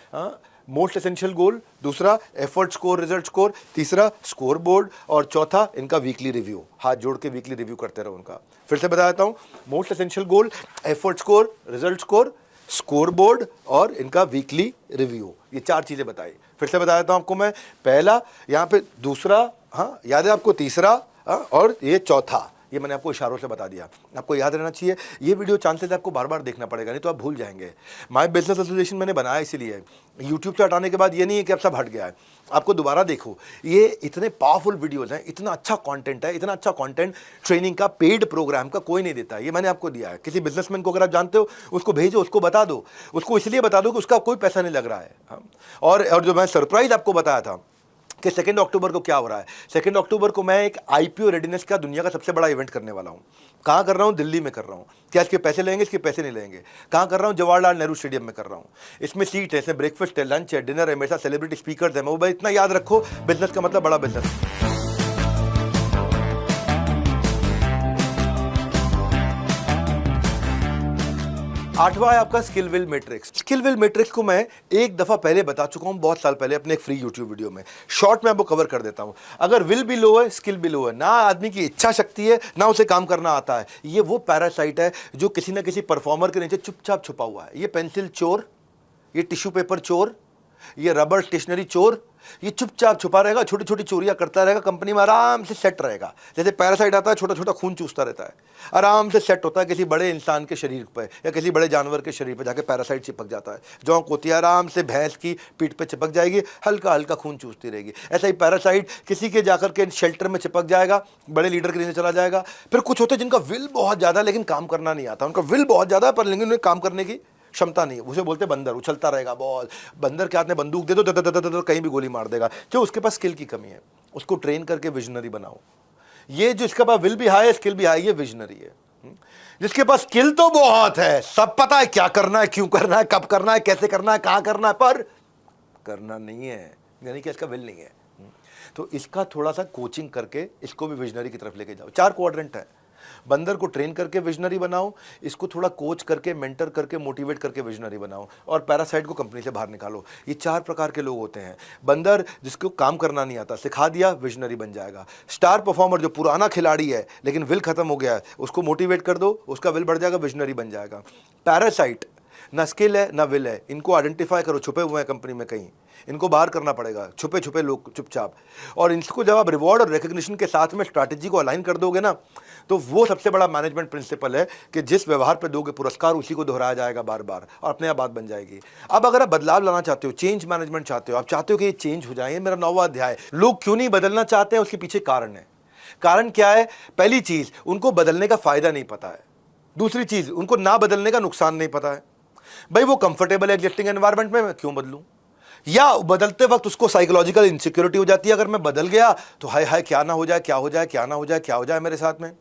मोस्ट एसेंशियल गोल, दूसरा एफर्ट स्कोर रिजल्ट स्कोर, तीसरा स्कोर बोर्ड और चौथा इनका वीकली रिव्यू। हाथ जोड़ के वीकली रिव्यू करते रहो उनका। फिर से बता देता हूँ, most essential goal, effort score, result score, score board और इनका वीकली रिव्यू, ये 4 चीज़ें बताई। फिर से बता देता हूँ आपको मैं, पहला यहाँ पे, दूसरा, हाँ याद है आपको, तीसरा, और ये चौथा, ये मैंने आपको इशारों से बता दिया, आपको याद रहना चाहिए। ये वीडियो चांसेस आपको बार बार देखना पड़ेगा, नहीं तो आप भूल जाएंगे। माय बिजनेस एसोसिएशन मैंने बनाया इसीलिए, यूट्यूब से हटाने के बाद ये नहीं है कि अब सब हट गया है, आपको दोबारा देखो। ये इतने पावरफुल वीडियोज़ हैं, इतना अच्छा कंटेंट है, इतना अच्छा कंटेंट ट्रेनिंग का, पेड प्रोग्राम का कोई नहीं देता है, ये मैंने आपको दिया है। किसी बिजनेसमैन को अगर आप जानते हो, उसको भेजो, उसको बता दो, उसको इसलिए बता दो कि उसका कोई पैसा नहीं लग रहा है। और जो मैं सरप्राइज आपको बताया था कि 2 अक्टूबर को क्या हो रहा है, 2 अक्टूबर को मैं एक आईपीओ रेडीनेस का दुनिया का सबसे बड़ा इवेंट करने वाला हूँ। कहाँ कर रहा हूँ? दिल्ली में कर रहा हूँ। क्या इसके पैसे लेंगे? इसके पैसे नहीं लेंगे। कहाँ कर रहा हूँ? जवाहरलाल नेहरू स्टेडियम में कर रहा हूँ। इसमें सीट है, इसमें ब्रेकफास्ट है, लंच है, डिनर है, मेरे साथ सेलिब्रिटी स्पीकर है। मैं भाई इतना याद रखो, बिजनेस का मतलब बड़ा बिजनेस। आठवां है आपका skill will matrix. Skill will matrix को मैं एक दफा पहले बता चुका हूं, बहुत साल पहले, अपने एक फ्री यूट्यूब वीडियो में। शॉर्ट में आपको कवर कर देता हूं। अगर विल भी लो है, स्किल भी लो है, ना आदमी की इच्छा शक्ति है, ना उसे काम करना आता है, ये वो पैरासाइट है जो किसी ना किसी परफॉर्मर के नीचे चुपचाप छुपा हुआ है। ये पेंसिल चोर, ये टिश्यू पेपर चोर, ये रबर स्टेशनरी चोर, ये चुपचाप छुपा रहेगा, छोटी छोटी चोरियां करता रहेगा, कंपनी में आराम से सेट रहेगा। जैसे पैरासाइट आता है, छोटा छोटा खून चूसता रहता है, आराम से सेट होता है किसी बड़े इंसान के शरीर पर या किसी बड़े जानवर के शरीर पर जाके पैरासाइट चिपक जाता है। जोंक होती है, आराम से भैंस की पीठ पे चिपक जाएगी, हल्का हल्का खून चूसती रहेगी। ऐसा ही पैरासाइट किसी के जाकर के शेल्टर में चिपक जाएगा, बड़े लीडर के नीचे चला जाएगा। फिर कुछ होते हैं जिनका विल बहुत ज्यादा लेकिन काम करना नहीं आता, उनका विल बहुत ज्यादा पर लेकिन उन्हें काम करने की क्षमता नहीं है, उसे बोलते बंदर, उछलता रहेगा बॉल। बंदर के हाथ में बंदूक दे दो तो कहीं भी गोली मार देगा। जो उसके पास स्किल की कमी है, उसको ट्रेन करके विजनरी बनाओ। ये जो इसके पास विल भी हाई है, स्किल भी हाई, ये विजनरी है। जिसके पास स्किल तो बहुत है, सब पता है क्या करना है, क्यों करना है, कब करना है, कैसे करना है, कहां करना है, पर करना नहीं है, यानी कि इसका विल नहीं है। तो इसका थोड़ा सा कोचिंग करके इसको भी विजनरी की तरफ लेके जाओ। 4 क्वाड्रेंट है, बंदर को ट्रेन करके विजनरी बनाओ, इसको थोड़ा कोच करके, मेंटर करके, मोटिवेट करके विजनरी बनाओ, और पैरासाइट को कंपनी से बाहर निकालो। ये 4 प्रकार के लोग होते हैं। बंदर जिसको काम करना नहीं आता, सिखा दिया, विजनरी बन जाएगा। स्टार परफॉर्मर जो पुराना खिलाड़ी है लेकिन विल खत्म हो गया है, उसको मोटिवेट कर दो, उसका विल बढ़ जाएगा, विजनरी बन जाएगा। पैरासाइट ना स्किल है ना विल है, इनको आइडेंटिफाई करो, छुपे हुए हैं कंपनी में कहीं, इनको बाहर करना पड़ेगा, छुपे छुपे लोग चुपचाप। और इनको जब आप रिवॉर्ड और रिकग्निशन के साथ में स्ट्रैटेजी को अलाइन कर दोगे ना, तो वो सबसे बड़ा मैनेजमेंट प्रिंसिपल है कि जिस व्यवहार पे दोगे पुरस्कार, उसी को दोहराया जाएगा बार बार और अपने आप बात बन जाएगी। अब अगर आप बदलाव लाना चाहते हो, चेंज मैनेजमेंट चाहते हो, आप चाहते हो कि ये चेंज हो जाए, मेरा 9वां अध्याय। लोग क्यों नहीं बदलना चाहते हैं, उसके पीछे कारण है। कारण क्या है? पहली चीज, उनको बदलने का फायदा नहीं पता है। दूसरी चीज, उनको ना बदलने का नुकसान नहीं पता है। भाई वो कंफर्टेबल है एग्जिस्टिंग एनवायरनमेंट में, मैं क्यों बदलूं? या बदलते वक्त उसको साइकोलॉजिकल इनसिक्योरिटी हो जाती है, अगर मैं बदल गया तो हाय हाय क्या ना हो जाए, क्या हो जाए, क्या ना हो जाए, क्या हो जाए मेरे साथ में,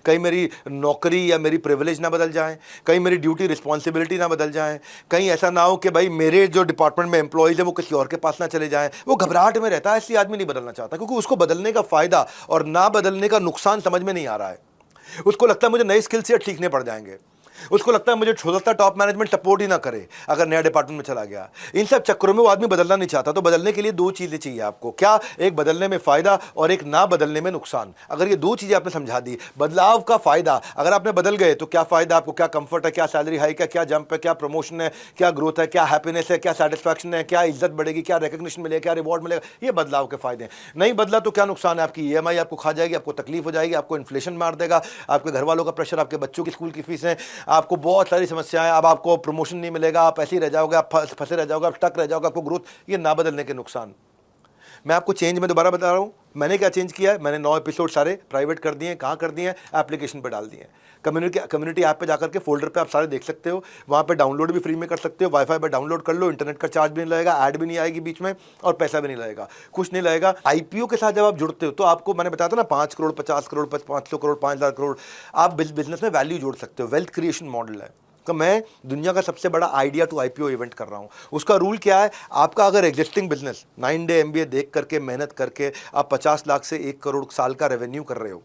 कहीं मेरी नौकरी या मेरी प्रिविलेज ना बदल जाए, कहीं मेरी ड्यूटी रिस्पॉन्सिबिलिटी ना बदल जाए, कहीं ऐसा ना हो कि भाई मेरे जो डिपार्टमेंट में एम्प्लॉयज है वो किसी और के पास ना चले जाएं। वो घबराहट में रहता है, इसलिए आदमी नहीं बदलना चाहता, क्योंकि उसको बदलने का फायदा और ना बदलने का नुकसान समझ में नहीं आ रहा है। उसको लगता है मुझे नए स्किल सेट सीखने पड़ जाएंगे, उसको लगता है मुझे छोटा टॉप मैनेजमेंट सपोर्ट ही ना करे अगर नया डिपार्टमेंट में चला गया। इन सब चक्करों में वो आदमी बदलना नहीं चाहता। तो बदलने के लिए 2 चीजें चाहिए आपको, क्या? एक बदलने में फायदा और एक ना बदलने में नुकसान। अगर ये 2 चीजें आपने समझा दी, बदलाव का फायदा, अगर आपने बदल गए तो क्या फायदा आपको, क्या कंफर्ट है, क्या सैलरी हाइक है, क्या जंप है, क्या प्रमोशन है, क्या ग्रोथ है, क्या हैप्पीनेस है, क्या सेटिस्फैक्शन है, क्या इज्जत बढ़ेगी, क्या रिकग्निशन मिलेगा, क्या रिवॉर्ड मिलेगा, ये बदलाव के फायदे हैं। नहीं बदला तो क्या नुकसान है? आपकी EMI आपको खा जाएगी, आपको तकलीफ हो जाएगी, आपको इन्फ्लेशन मार देगा, आपके घर वालों का प्रेशर, आपके बच्चों की स्कूल की फीस है, आपको बहुत सारी समस्याएं, अब आपको प्रमोशन नहीं मिलेगा, आप ऐसे ही रह जाओगे, आप फंसे रह जाओगे, आप स्टक रह जाओगे, आपको ग्रोथ, ये ना बदलने के नुकसान। मैं आपको चेंज में दोबारा बता रहा हूं, मैंने क्या चेंज किया है। मैंने 9 एपिसोड सारे प्राइवेट कर दिए। कहां कर दिए? एप्लीकेशन पे डाल दिए। कम्युनिटी ऐप पे जाकर के फोल्डर पे आप सारे देख सकते हो, वहां पे डाउनलोड भी फ्री में कर सकते हो, वाईफाई पे डाउनलोड कर लो, इंटरनेट का चार्ज भी नहीं लगेगा, ऐड भी नहीं आएगी बीच में, और पैसा भी नहीं लगेगा, कुछ नहीं लगेगा। IPO के साथ जब आप जुड़ते हो तो आपको मैंने बताया था ना, 5 करोड़, 50 करोड़, 500 करोड़, 5,000 करोड़, आप बिजनेस में वैल्यू जोड़ सकते हो। वेल्थ क्रिएशन मॉडल है। तो मैं दुनिया का सबसे बड़ा आइडिया टू IPO इवेंट कर रहा हूं। उसका रूल क्या है? आपका अगर एग्जिस्टिंग बिजनेस 9 डे MBA देख करके, मेहनत करके आप 50 लाख से 1 करोड़ साल का रेवेन्यू कर रहे हो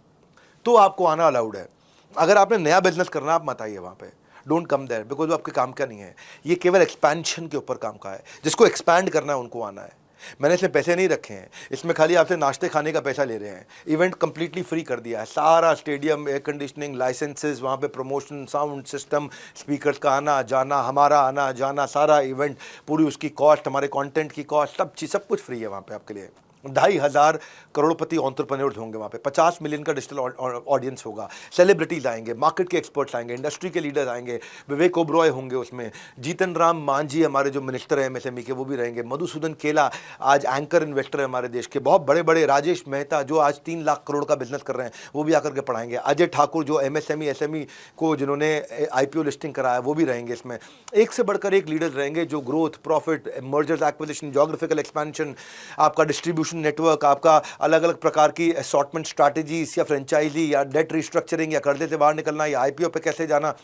तो आपको आना अलाउड है। अगर आपने नया बिजनेस करना, आप मत आइए वहां पे, डोंट कम देयर, बिकॉज वो आपके काम का नहीं है। ये केवल एक्सपेंशन के ऊपर काम का है। जिसको एक्सपैंड करना है उनको आना है। मैंने इसमें पैसे नहीं रखे हैं, इसमें खाली आपसे नाश्ते खाने का पैसा ले रहे हैं। इवेंट कंप्लीटली फ्री कर दिया है, सारा स्टेडियम, एयर कंडीशनिंग, लाइसेंसेस, वहाँ पे प्रमोशन, साउंड सिस्टम, स्पीकर्स का आना जाना, हमारा आना जाना, सारा इवेंट, पूरी उसकी कॉस्ट, हमारे कंटेंट की कॉस्ट, सब चीज़, सब कुछ फ्री है वहाँ पे आपके लिए। 2,500 करोड़पति एंटरप्रेन्योर्स होंगे वहाँ पे, 50 मिलियन का डिजिटल ऑडियंस होगा, सेलिब्रिटीज आएंगे, मार्केट के एक्सपर्ट्स आएंगे, इंडस्ट्री के लीडर्स आएंगे, विवेक ओबरॉय होंगे उसमें, जीतन राम मांझी हमारे जो मिनिस्टर हैं MSME के, वो भी रहेंगे, मधुसूदन केला आज एंकर इन्वेस्टर है हमारे देश के, बहुत बड़े बड़े, राजेश मेहता जो आज 3 लाख करोड़ का बिजनेस कर रहे हैं, वो भी आकर के पढ़ाएंगे, अजय ठाकुर जो MSME SME को जिन्होंने IPO लिस्टिंग कराया, वो भी रहेंगे इसमें। एक से बढ़कर एक लीडर्स रहेंगे जो growth, profit, mergers, acquisition, geographical expansion, आपका डिस्ट्रीब्यूशन नेटवर्क, आपका अलग अलग प्रकार की असॉर्टमेंट स्ट्रैटेजीज या फ्रेंचाइजी या डेट रिस्ट्रक्चरिंग या कर्जे से बाहर निकलना या IPO पे कैसे जाना।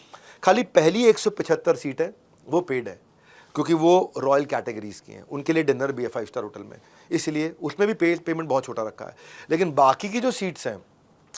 खाली पहली 175 सीट है वो पेड है, क्योंकि वो रॉयल कैटेगरीज की हैं, उनके लिए डिनर भी है 5 स्टार होटल में, इसलिए उसमें भी पेमेंट बहुत छोटा रखा है। लेकिन बाकी की जो सीट्स हैं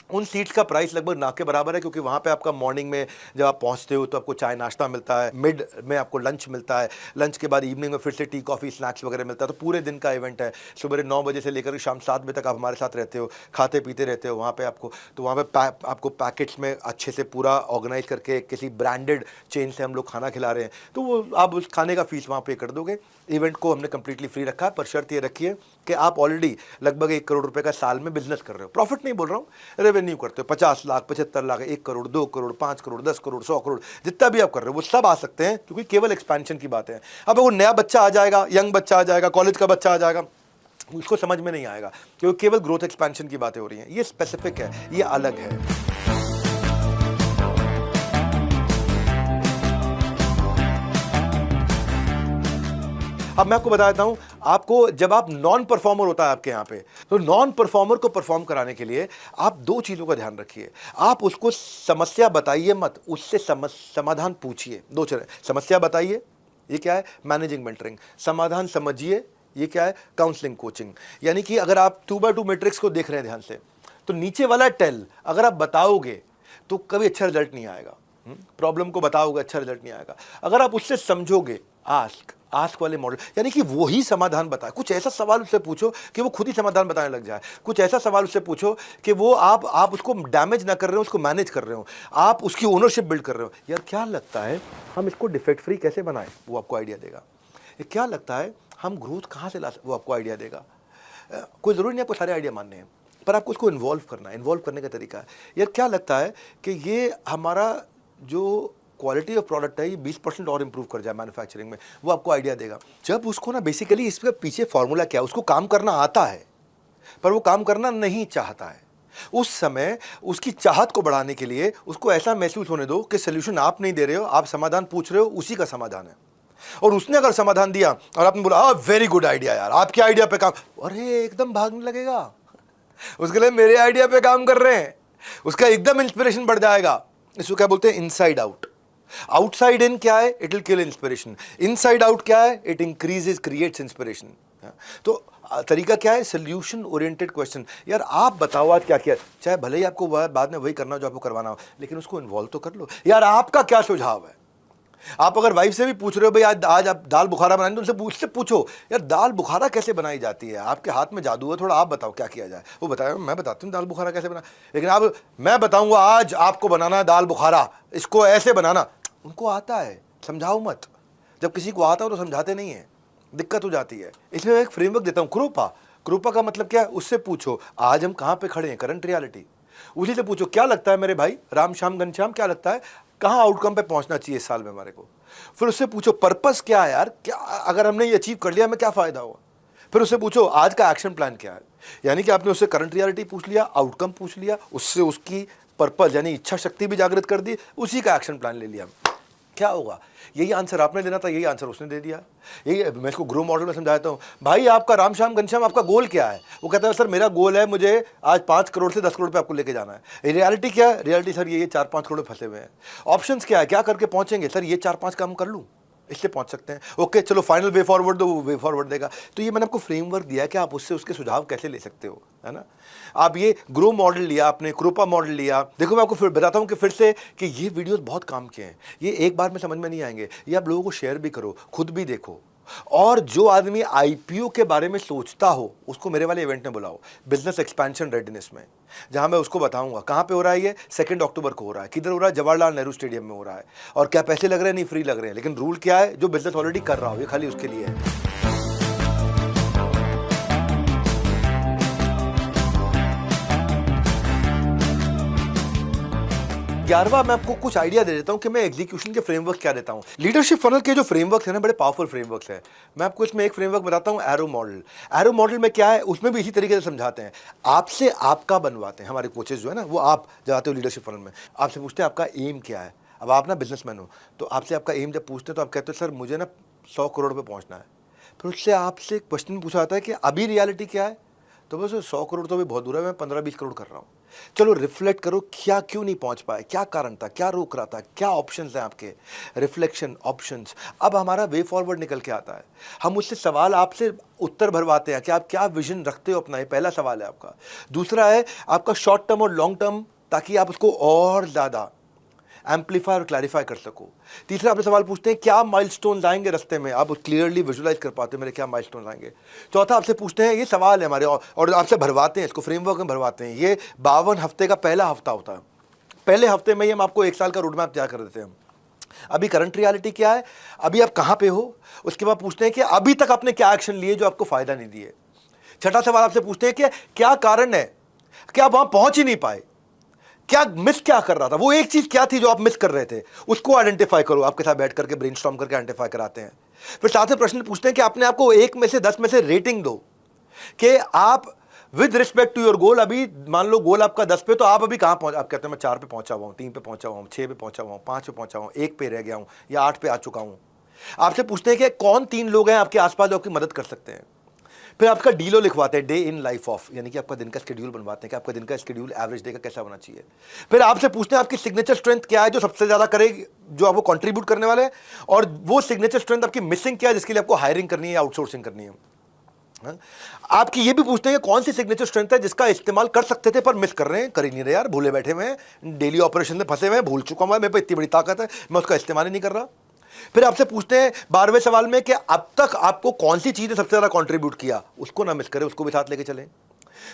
उन सीट्स का प्राइस लगभग ना के बराबर है, क्योंकि वहाँ पे आपका मॉर्निंग में जब आप पहुँचते हो तो आपको चाय नाश्ता मिलता है, मिड में आपको लंच मिलता है, लंच के बाद इवनिंग में फिर से टी कॉफ़ी स्नैक्स वगैरह मिलता है। तो पूरे दिन का इवेंट है, सुबह 9 बजे से लेकर शाम 7 बजे तक आप हमारे साथ रहते हो, खाते पीते रहते हो वहाँ पे आपको। तो वहाँ पे आपको पैकेट्स में अच्छे से पूरा ऑर्गेनाइज करके किसी ब्रांडेड चेन से हम लोग खाना खिला रहे हैं, तो वो आप उस खाने का फीस वहाँ पे कर दोगे। इवेंट को हमने कंप्लीटली फ्री रखा है, पर शर्त ये रखी है कि आप ऑलरेडी लगभग 1 करोड़ रुपए का साल में बिजनेस कर रहे हो, प्रॉफिट नहीं बोल रहा हूँ, रेवेन्यू करते हो 50 लाख 75 लाख 1 करोड़ 2 करोड़ 5 करोड़ 10 करोड़ 100 करोड़ जितना भी आप कर रहे हो वो सब आ सकते हैं, क्योंकि केवल एक्सपेंशन की बात है। अब वो नया बच्चा आ जाएगा, यंग बच्चा आ जाएगा, कॉलेज का बच्चा आ जाएगा, उसको समझ में नहीं आएगा, क्योंकि केवल ग्रोथ एक्सपेंशन की बातें हो रही हैं। ये स्पेसिफिक है, ये अलग है। अब मैं आपको बता देता हूं, आपको जब आप नॉन परफॉर्मर होता है आपके यहां पे, तो नॉन परफॉर्मर को परफॉर्म कराने के लिए आप 2 चीजों का ध्यान रखिए। आप उसको समस्या बताइए मत, उससे समाधान पूछिए। 2 चीजें, समस्या बताइए, ये क्या है, मैनेजिंग मेंटरिंग। समाधान समझिए, ये क्या है, काउंसलिंग कोचिंग। यानी कि अगर आप 2x2 मैट्रिक्स को देख रहे हैं ध्यान से, तो नीचे वाला टेल अगर आप बताओगे तो कभी अच्छा रिजल्ट नहीं आएगा। प्रॉब्लम को बताओगे, अच्छा रिजल्ट नहीं आएगा। अगर आप उससे समझोगे, आस्क वाले मॉडल, यानी कि वो ही समाधान बताए। कुछ ऐसा सवाल उससे पूछो कि वो खुद ही समाधान बताने लग जाए। कुछ ऐसा सवाल उससे पूछो कि वो आप उसको डैमेज ना कर रहे हो, उसको मैनेज कर रहे हो, आप उसकी ओनरशिप बिल्ड कर रहे हो। यार क्या लगता है हम इसको डिफेक्ट फ्री कैसे बनाएं, वो आपको आइडिया देगा। ये क्या लगता है हम ग्रोथ कहाँ से ला सकते, वो आपको आइडिया देगा। कोई ज़रूरी नहीं आपको सारे आइडिया मानने हैं, पर आपको उसको इन्वॉल्व करना है। इन्वॉल्व करने का तरीका है, यार क्या लगता है कि ये हमारा जो क्वालिटी ऑफ प्रोडक्ट है ये 20% और इंप्रूव कर जाए मैन्युफैक्चरिंग में, वो आपको आइडिया देगा। जब उसको ना बेसिकली इसके पीछे फॉर्मूला क्या है, उसको काम करना आता है पर वो काम करना नहीं चाहता है, उस समय उसकी चाहत को बढ़ाने के लिए उसको ऐसा महसूस होने दो कि सोल्यूशन आप नहीं दे रहे हो, आप समाधान पूछ रहे हो, उसी का समाधान है। और उसने अगर समाधान दिया और आपने बोला वेरी गुड आइडिया यार, आपके आइडिया पे काम, अरे एकदम भागने लगेगा। उसके लिए मेरे आइडिया पे काम कर रहे हैं, उसका एकदम इंस्पिरेशन बढ़ जाएगा। इसको क्या बोलते हैं, इनसाइड आउट। आउटसाइड इन क्या है, it will kill inspiration. Inside out क्या है, इट इंक्रीजेस क्रिएट्स इंस्पिरेशन। तो तरीका क्या है, सोल्यूशन ओरिएंटेड क्वेश्चन। यार आप बताओ आज क्या किया, चाहे भले ही आपको बाद में वही करना जो आपको करवाना हो, लेकिन उसको इन्वॉल्व तो कर लो। यार आपका क्या सुझाव है। आप अगर वाइफ से भी पूछ रहे हो भाई आज आप दाल बुखारा बनाएंगे, तो उनसे उससे पूछो यार दाल बुखारा कैसे बनाई जाती है, आपके हाथ में जादू है, थोड़ा आप बताओ क्या किया जाए। वो बताया मैं बताती हूँ दाल बुखारा कैसे बना, लेकिन आप मैं बताऊंगा आज आपको बनाना है दाल बुखारा, इसको ऐसे बनाना। उनको आता है, समझाओ मत। जब किसी को आता हो तो समझाते नहीं है, दिक्कत हो जाती है। इसमें मैं एक फ्रेमवर्क देता हूँ, कृपा। कृपा का मतलब क्या है, उससे पूछो आज हम कहाँ पे खड़े हैं, करंट रियलिटी। उसी से पूछो क्या लगता है मेरे भाई राम श्याम घनश्याम, क्या लगता है कहाँ आउटकम पे पहुंचना चाहिए इस साल में हमारे को। फिर उससे पूछो पर्पस क्या है यार, क्या अगर हमने ये अचीव कर लिया हमें क्या फायदा होगा। फिर उससे पूछो आज का एक्शन प्लान क्या है। यानी कि आपने उससे करंट रियलिटी पूछ लिया, आउटकम पूछ लिया, उससे उसकी पर्पस यानी इच्छा शक्ति भी जागृत कर दी, उसी का एक्शन प्लान ले लिया। क्या होगा, यही आंसर आपने देना था, यही आंसर उसने दे दिया। यही मैं इसको ग्रो मॉडल में समझाता हूँ। भाई आपका राम श्याम घनश्याम आपका गोल क्या है, वो कहता है सर मेरा गोल है मुझे आज 5 करोड़ से 10 करोड़ पे आपको लेके जाना है। रियलिटी क्या है, रियलिटी सर ये 4-5 करोड़ फंसे हुए हैं। ऑप्शंस क्या है, क्या करके पहुंचेंगे, सर ये 4-5 काम कर लूँ, इससे पहुंच सकते हैं। ओके चलो फाइनल वे फॉरवर्ड दो, वो वे फॉरवर्ड देगा। तो ये मैंने आपको फ्रेमवर्क दिया कि आप उससे उसके सुझाव कैसे ले सकते हो, है ना। आप ये ग्रो मॉडल लिया, आपने कृपा मॉडल लिया। देखो मैं आपको फिर बताता हूँ कि फिर से कि ये वीडियोस बहुत काम के हैं, ये एक बार में समझ में नहीं आएंगे, ये आप लोगों को शेयर भी करो, खुद भी देखो। और जो आदमी आईपीओ के बारे में सोचता हो उसको मेरे वाले इवेंट में बुलाओ, बिजनेस एक्सपेंशन रेडीनेस में, जहां मैं उसको बताऊंगा कहां पे हो रहा है। ये 2 अक्टूबर को हो रहा है, किधर हो रहा है, जवाहरलाल नेहरू स्टेडियम में हो रहा है। और क्या पैसे लग रहे हैं, नहीं फ्री लग रहे हैं, लेकिन रूल क्या है, जो बिजनेस ऑलरेडी कर रहा हो ये खाली उसके लिए है। 11वां मैं आपको कुछ आइडिया दे देता हूं कि मैं एग्जीक्यूशन के फ्रेमवर्क क्या देता हूं। लीडरशिप फनल के जो फ्रेमवर्क है ना, बड़े पावरफुल फ्रेमवर्क है। मैं आपको इसमें एक फ्रेमवर्क बताता हूं, एरो मॉडल। एरो मॉडल में क्या है, उसमें भी इसी तरीके से समझाते हैं, आपसे आपका बनवाते हैं। हमारे कोचेज जो है ना, वो आप जाते हो लीडरशिप फनल में, आपसे पूछते हैं आपका एम क्या है। अब आप ना बिजनेसमैन हो, तो आपसे आपका एम जब पूछते हैं तो आप कहते हो सर मुझे ना 100 करोड़ पे पहुंचना है। फिर उससे आपसे एक क्वेश्चन पूछा जाता है कि अभी रियलिटी क्या है, तो बस 100 करोड़ तो अभी बहुत दूर है, मैं 15-20 करोड़ कर रहा हूँ। चलो रिफ्लेक्ट करो, क्या क्यों नहीं पहुंच पाए, क्या कारण था, क्या रोक रहा था, क्या ऑप्शंस हैं आपके, रिफ्लेक्शन ऑप्शंस। अब हमारा वे फॉरवर्ड निकल के आता है। हम उससे सवाल आपसे उत्तर भरवाते हैं कि आप क्या विजन रखते हो अपना, ये पहला सवाल है आपका। दूसरा है आपका शॉर्ट टर्म और लॉन्ग टर्म, ताकि आप उसको और ज़्यादा एम्पलीफाई और क्लैरिफाई कर सको। तीसरा आपसे सवाल पूछते हैं क्या माइलस्टोन्स आएंगे रास्ते में, आप क्लियरली विजुलाइज कर पाते हो मेरे क्या माइलस्टोन्स आएंगे। चौथा आपसे पूछते हैं, ये सवाल है हमारे, और आपसे भरवाते हैं, इसको फ्रेमवर्क में भरवाते हैं। ये 52 हफ्ते का पहला हफ्ता होता है। पहले हफ्ते में ही हम आपको 1 साल का रोड मैप तैयार कर देते हैं। अभी करंट रियलिटी क्या है, अभी आप कहाँ पे हो। उसके बाद पूछते हैं कि अभी तक आपने क्या एक्शन लिए जो आपको फायदा नहीं दिए। छठा सवाल आपसे पूछते हैं कि क्या कारण है, क्या आप वहां पहुंच ही नहीं पाए, क्या मिस क्या कर रहा था, वो एक चीज क्या थी जो आप मिस कर रहे थे, उसको आइडेंटिफाई करो। आपके साथ बैठ करके ब्रेनस्टॉर्म करके आइडेंटिफाई कराते हैं। फिर साथ में प्रश्न पूछते हैं कि अपने आपको 1 में से 10 में से रेटिंग दो कि आप with respect to your goal, अभी मान लो गोल आपका 10 पे, तो आप अभी कहां पहुंचे। आप कहते हैं मैं 4 पे पहुंचा हुआ हूं, 3 पे पहुंचा हुआ हूं, 6 पे पहुंचा हुआ हूं, 5 पे पहुंचा हुआ हूं, 1 पे रह गया हूं, या 8 पे आ चुका हूं। आपसे पूछते हैं कि कौन 3 लोग हैं आपके आसपास जो आपकी मदद कर सकते हैं। फिर आपका डीलो लिखवाते हैं, डे इन लाइफ ऑफ, यानी कि आपका दिन का शेड्यूल बनवाते हैं कि आपका दिन का शेड्यूल एवरेज डे का कैसा होना चाहिए। फिर आपसे पूछते हैं आपकी सिग्नेचर स्ट्रेंथ क्या है जो सबसे ज़्यादा करेगी, जो आपको कंट्रीब्यूट करने वाले हैं, और वो सिग्नेचर स्ट्रेंथ आपकी मिसिंग क्या है जिसके लिए आपको हायरिंग करनी है या आउटसोर्सिंग करनी है। आपकी ये भी पूछते हैं कि कौन सी सिग्नेचर स्ट्रेंथ है जिसका इस्तेमाल कर सकते थे पर मिस कर रहे हैं, कर ही नहीं रहे यार, भूले बैठे हुए हैं, डेली ऑपरेशन में फंसे हुए हैं, भूल चुका हूं, मेरे पे इतनी बड़ी ताकत है, मैं उसका इस्तेमाल ही नहीं कर रहा। फिर आपसे पूछते हैं 12वें सवाल में कि अब तक आपको कौन सी चीज ने सबसे ज्यादा कंट्रीब्यूट किया, उसको ना मिस करें, उसको भी साथ लेके चलें।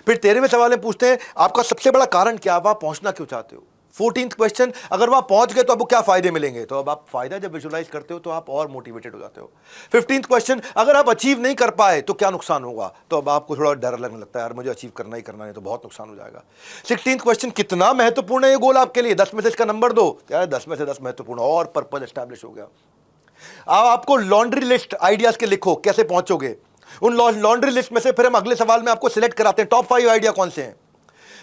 फिर 13वें सवाल में पूछते हैं आपका सबसे बड़ा कारण क्या, वहां पहुंचना क्यों चाहते हो। 14th क्वेश्चन, अगर वहां पहुंच गए तो आपको क्या फायदे मिलेंगे। तो अब आप फायदा जब विजुलाइज करते हो तो आप और मोटिवेटेड हो जाते हो। 15th क्वेश्चन, अगर आप अचीव नहीं कर पाए तो क्या नुकसान होगा। तो अब आपको थोड़ा डर लगने लगता है, यार मुझे अचीव करना ही करना है, तो बहुत नुकसान हो जाएगा। 16th क्वेश्चन, कितना महत्वपूर्ण है ये गोल आपके लिए, 10 में से इसका नंबर दो। क्या 10 में से 10 महत्वपूर्ण, और पर्पज एस्टैब्लिश हो गया। अब आपको लॉन्ड्री लिस्ट आइडियाज के लिखो, कैसे पहुंचोगे। उन लॉन्ड्री लिस्ट में से फिर हम अगले सवाल में आपको सिलेक्ट कराते हैं टॉप 5 आइडिया कौन से हैं।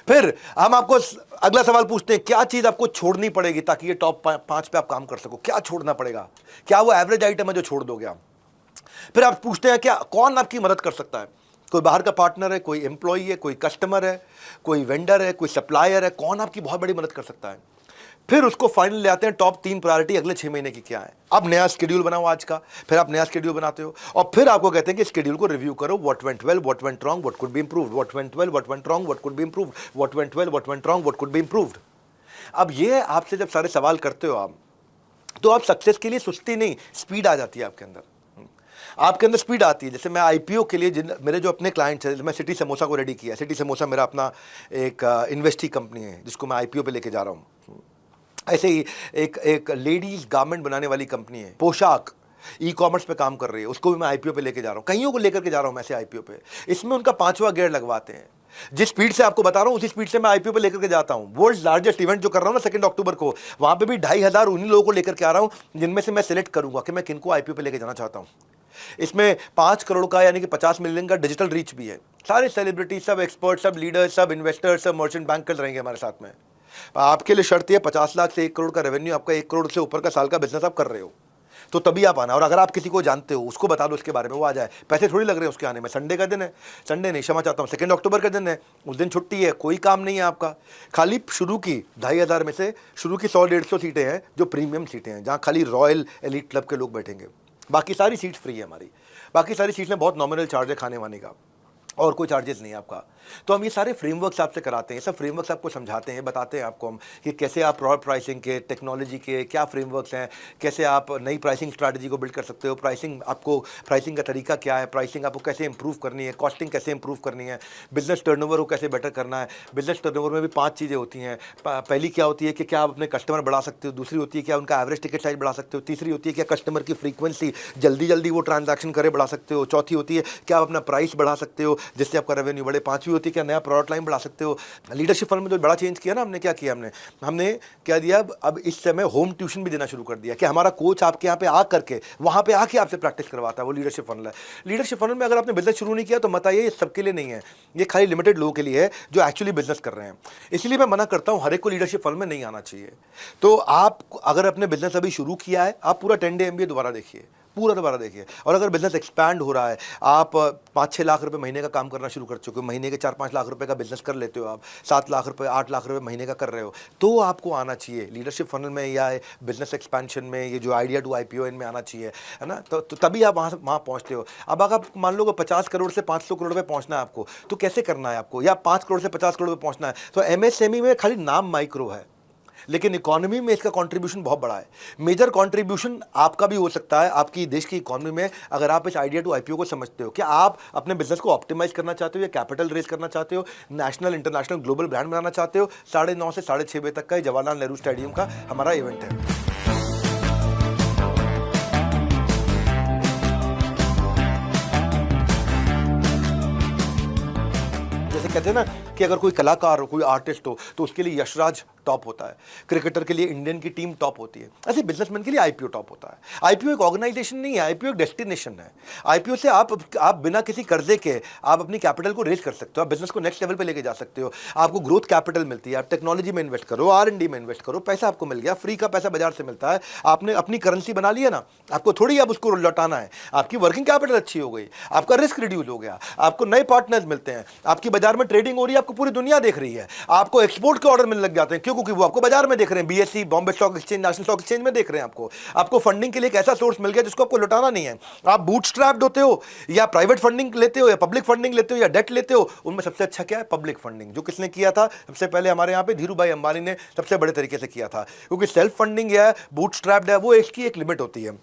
फिर हम आपको अगला सवाल पूछते हैं क्या चीज आपको छोड़नी पड़ेगी ताकि ये टॉप 5 पे आप काम कर सको, क्या छोड़ना पड़ेगा, क्या वो एवरेज आइटम है जो छोड़ दोगे आप। फिर आप पूछते हैं क्या कौन आपकी मदद कर सकता है, कोई बाहर का पार्टनर है, कोई एम्प्लॉई है, कोई कस्टमर है, कोई वेंडर है, कोई सप्लायर है, कौन आपकी बहुत बड़ी मदद कर सकता है। फिर उसको फाइनल ले आते हैं टॉप 3 प्रायोरिटी अगले 6 महीने की क्या है। अब नया शेड्यूल बनाओ आज का, फिर आप नया शेड्यूल बनाते हो और फिर आपको कहते हैं कि शेड्यूल को रिव्यू करो, what went well, what went wrong, what could be improved, what went well, what went wrong, what could be improved, what went well, what went wrong, what could be improved. अब ये आपसे जब सारे सवाल करते हो आप, तो आप सक्सेस के लिए सुस्ती नहीं, स्पीड आ जाती है आपके अंदर। आपके अंदर स्पीड आती है। जैसे मैं आईपीओ के लिए मेरे जो अपने क्लाइंट्स हैं, मैं सिटी समोसा को रेडी किया। सिटी समोसा मेरा अपना एक इन्वेस्टी कंपनी है जिसको मैं आईपीओ पे लेके जा रहा हूँ। ऐसे ही एक लेडीज गारमेंट बनाने वाली कंपनी है, पोशाक ई कॉमर्स पे काम कर रही है, उसको भी मैं आईपीओ पे लेके जा रहा हूँ। कईयों को लेकर के जा रहा हूँ मैं ऐसे आईपीओ पे। इसमें उनका 5वां गियर लगवाते हैं। जिस स्पीड से आपको बता रहा हूँ उसी स्पीड से मैं आईपीओ पे लेकर के जाता हूँ। वर्ल्ड लार्जेस्ट इवेंट जो कर रहा हूँ ना 2 अक्टूबर को, वहाँ पे भी 2500 उन्हीं लोगों को लेकर के आ रहा हूँ जिनमें से मैं सिलेक्ट करूँगा कि मैं किनको आईपीओ पे लेके जाना चाहता हूँ। इसमें 5 करोड़ का यानी कि 50 मिलियन का डिजिटल रीच भी है। सारे सेलिब्रिटी, सब एक्सपर्ट, सब लीडर, सब इन्वेस्टर, सब मर्चेंट बैंकर रहेंगे हमारे साथ में। आपके लिए शर्त है 50 लाख से 1 करोड़ का रेवेन्यू, आपका 1 करोड़ से ऊपर का साल का बिजनेस आप कर रहे हो तो तभी आप आना। और अगर आप किसी को जानते हो उसको बता दो उसके बारे में, वो आ जाए। पैसे थोड़ी लग रहे हैं उसके आने में। संडे का दिन है, संडे नहीं क्षमा चाहता हूँ, 2 अक्टूबर का दिन है, उस दिन छुट्टी है, कोई काम नहीं है आपका। खाली शुरू की 2500 में से शुरू की 100-150 सीटें हैं जो प्रीमियम सीटें हैं, जहाँ खाली रॉयल एलिट क्लब के लोग बैठेंगे। बाकी सारी सीट्स फ्री है हमारी। बाकी सारी सीट्स में बहुत नॉमिनल चार्ज है खाने वाने का, और कोई चार्जेस नहीं है आपका। तो हम ये सारे फ्रेमवर्क्स आपसे कराते हैं, सब फ्रेमवर्क्स आपको समझाते हैं, बताते हैं आपको हम कि कैसे आप प्रोडक्ट प्राइसिंग के, टेक्नोलॉजी के क्या फ्रेमवर्क्स हैं, कैसे आप नई प्राइसिंग स्ट्रैटेजी को बिल्ड कर सकते हो, प्राइसिंग का तरीका क्या है, प्राइसिंग आपको कैसे इंप्रूव करनी है, कॉस्टिंग कैसे इंप्रूव करनी है, बिजनेस टर्नओवर को कैसे बेटर करना है। बिजनेस टर्नओवर में भी 5 चीज़ें होती हैं। पहली क्या होती है कि क्या आप अपने कस्टमर बढ़ा सकते हो, दूसरी होती है क्या उनका एवरेज टिकट साइज बढ़ा सकते हो, तीसरी होती है क्या कस्टमर की फ्रीक्वेंसी जल्दी वो ट्रांजैक्शन करे बढ़ा सकते हो, चौथी होती है क्या आप अपना प्राइस बढ़ा सकते हो जिससे आपका रेवेन्यू बढ़े, 5वीं होती है क्या नया प्रोडक्ट लाइन बढ़ा सकते हो। लीडरशिप फर्म में जो बड़ा चेंज किया ना हमने, क्या किया हमने क्या दिया, अब इस समय होम ट्यूशन भी देना शुरू कर दिया कि हमारा कोच आपके यहाँ पे आ करके वहाँ पे आके आपसे प्रैक्टिस करवाता है। वो लीडरशिप फनल है। लीडरशिप फनल में अगर आपने बिजनेस शुरू नहीं किया तो मत आइए, ये सबके लिए नहीं है, ये खाली लिमिटेड लोगों के लिए है जो एक्चुअली बिजनेस कर रहे हैं। इसलिए मैं मना करता हूँ हर एक को लीडरशिप फनल में नहीं आना चाहिए। तो आप अगर अपने बिजनेस अभी शुरू किया है, आप पूरा 10 डे MBA दोबारा देखिए, पूरा दोबारा देखिए। और अगर बिजनेस एक्सपैंड हो रहा है, आप 5-6 लाख रुपए महीने का काम करना शुरू कर चुके हो, महीने के 4-5 लाख रुपए का बिजनेस कर लेते हो, आप 7 लाख रुपए 8 लाख रुपए महीने का कर रहे हो, तो आपको आना चाहिए लीडरशिप फनल में या बिजनेस एक्सपेंशन में, ये जो आइडिया टू आईपीओ इनमें आना चाहिए, है ना। तो तभी आप वहाँ पहुँचते हो। अब अगर आप मान लो 50 करोड़ से 500 करोड़ पे पहुँचना है आपको, तो कैसे करना है आपको, या 5 करोड़ से 50 करोड़ पे पहुँचना है, तो एमएसएमई में खाली नाम माइक्रो है, लेकिन इकोनॉमी में इसका कंट्रीब्यूशन बहुत बड़ा है। मेजर कंट्रीब्यूशन आपका भी हो सकता है आपकी देश की इकोनॉमी में, अगर आप इस आइडिया टू आईपीओ को समझते हो। क्या आप अपने बिजनेस को ऑप्टिमाइज करना चाहते हो, या कैपिटल रेज करना चाहते हो, नेशनल इंटरनेशनल ग्लोबल ब्रांड बनाना चाहते हो? 9:30 से 6:30 बजे तक का जवाहरलाल नेहरू स्टेडियम का हमारा इवेंट है। जैसे कहते हैं ना कि अगर कोई कलाकार हो, कोई आर्टिस्ट हो, तो उसके लिए यशराज टॉप होता है, क्रिकेटर के लिए इंडियन की टीम टॉप होती है, ऐसे बिजनेसमैन के लिए आईपीओ टॉप होता है। आईपीओ एक ऑर्गेनाइजेशन नहीं है, आईपीओ एक डेस्टिनेशन है। आईपीओ से आप बिना किसी कर्जे के आप अपनी कैपिटल को रेज कर सकते हो, आप बिजनेस को नेक्स्ट लेवल पे लेके जा सकते हो, आपको ग्रोथ कैपिटल मिलती है, आप टेक्नोलॉजी में इन्वेस्ट करो, R&D में इन्वेस्ट करो, पैसा आपको मिल गया, फ्री का पैसा बाजार से मिलता है, आपने अपनी करेंसी बना लिया ना, आपको थोड़ी अब उसको लौटाना है, आपकी वर्किंग कैपिटल अच्छी हो गई, आपका रिस्क रिड्यूस हो गया, आपको नए पार्टनर्स मिलते हैं, आपकी बाजार में ट्रेडिंग हो रही है, आपको पूरी दुनिया देख रही है, आपको एक्सपोर्ट के ऑर्डर मिलने लग जाते हैं, क्यों? क्योंकि वो आपको बाजार में देख रहे हैं, BSc Bombay stock exchange, national stock exchange में देख रहे हैं आपको फंडिंग के लिए एक ऐसा सोर्स मिल गया जिसको आपको लौटाना नहीं है। आप बूटस्ट्रैप्ड होते हो, या प्राइवेट फंडिंग लेते हो, या पब्लिक फंडिंग लेते हो, या डेट लेते हो, उनमें सबसे अच्छा क्या है? Public funding. जो किसने किया था सबसे पहले? हमारे यहाँ पे धीरू भाई अंबानी ने सबसे बड़े तरीके से किया था, क्योंकि सेल्फ फंडिंग या बूटस्ट्रैप्ड है, वो इसकी एक लिमिट होती है।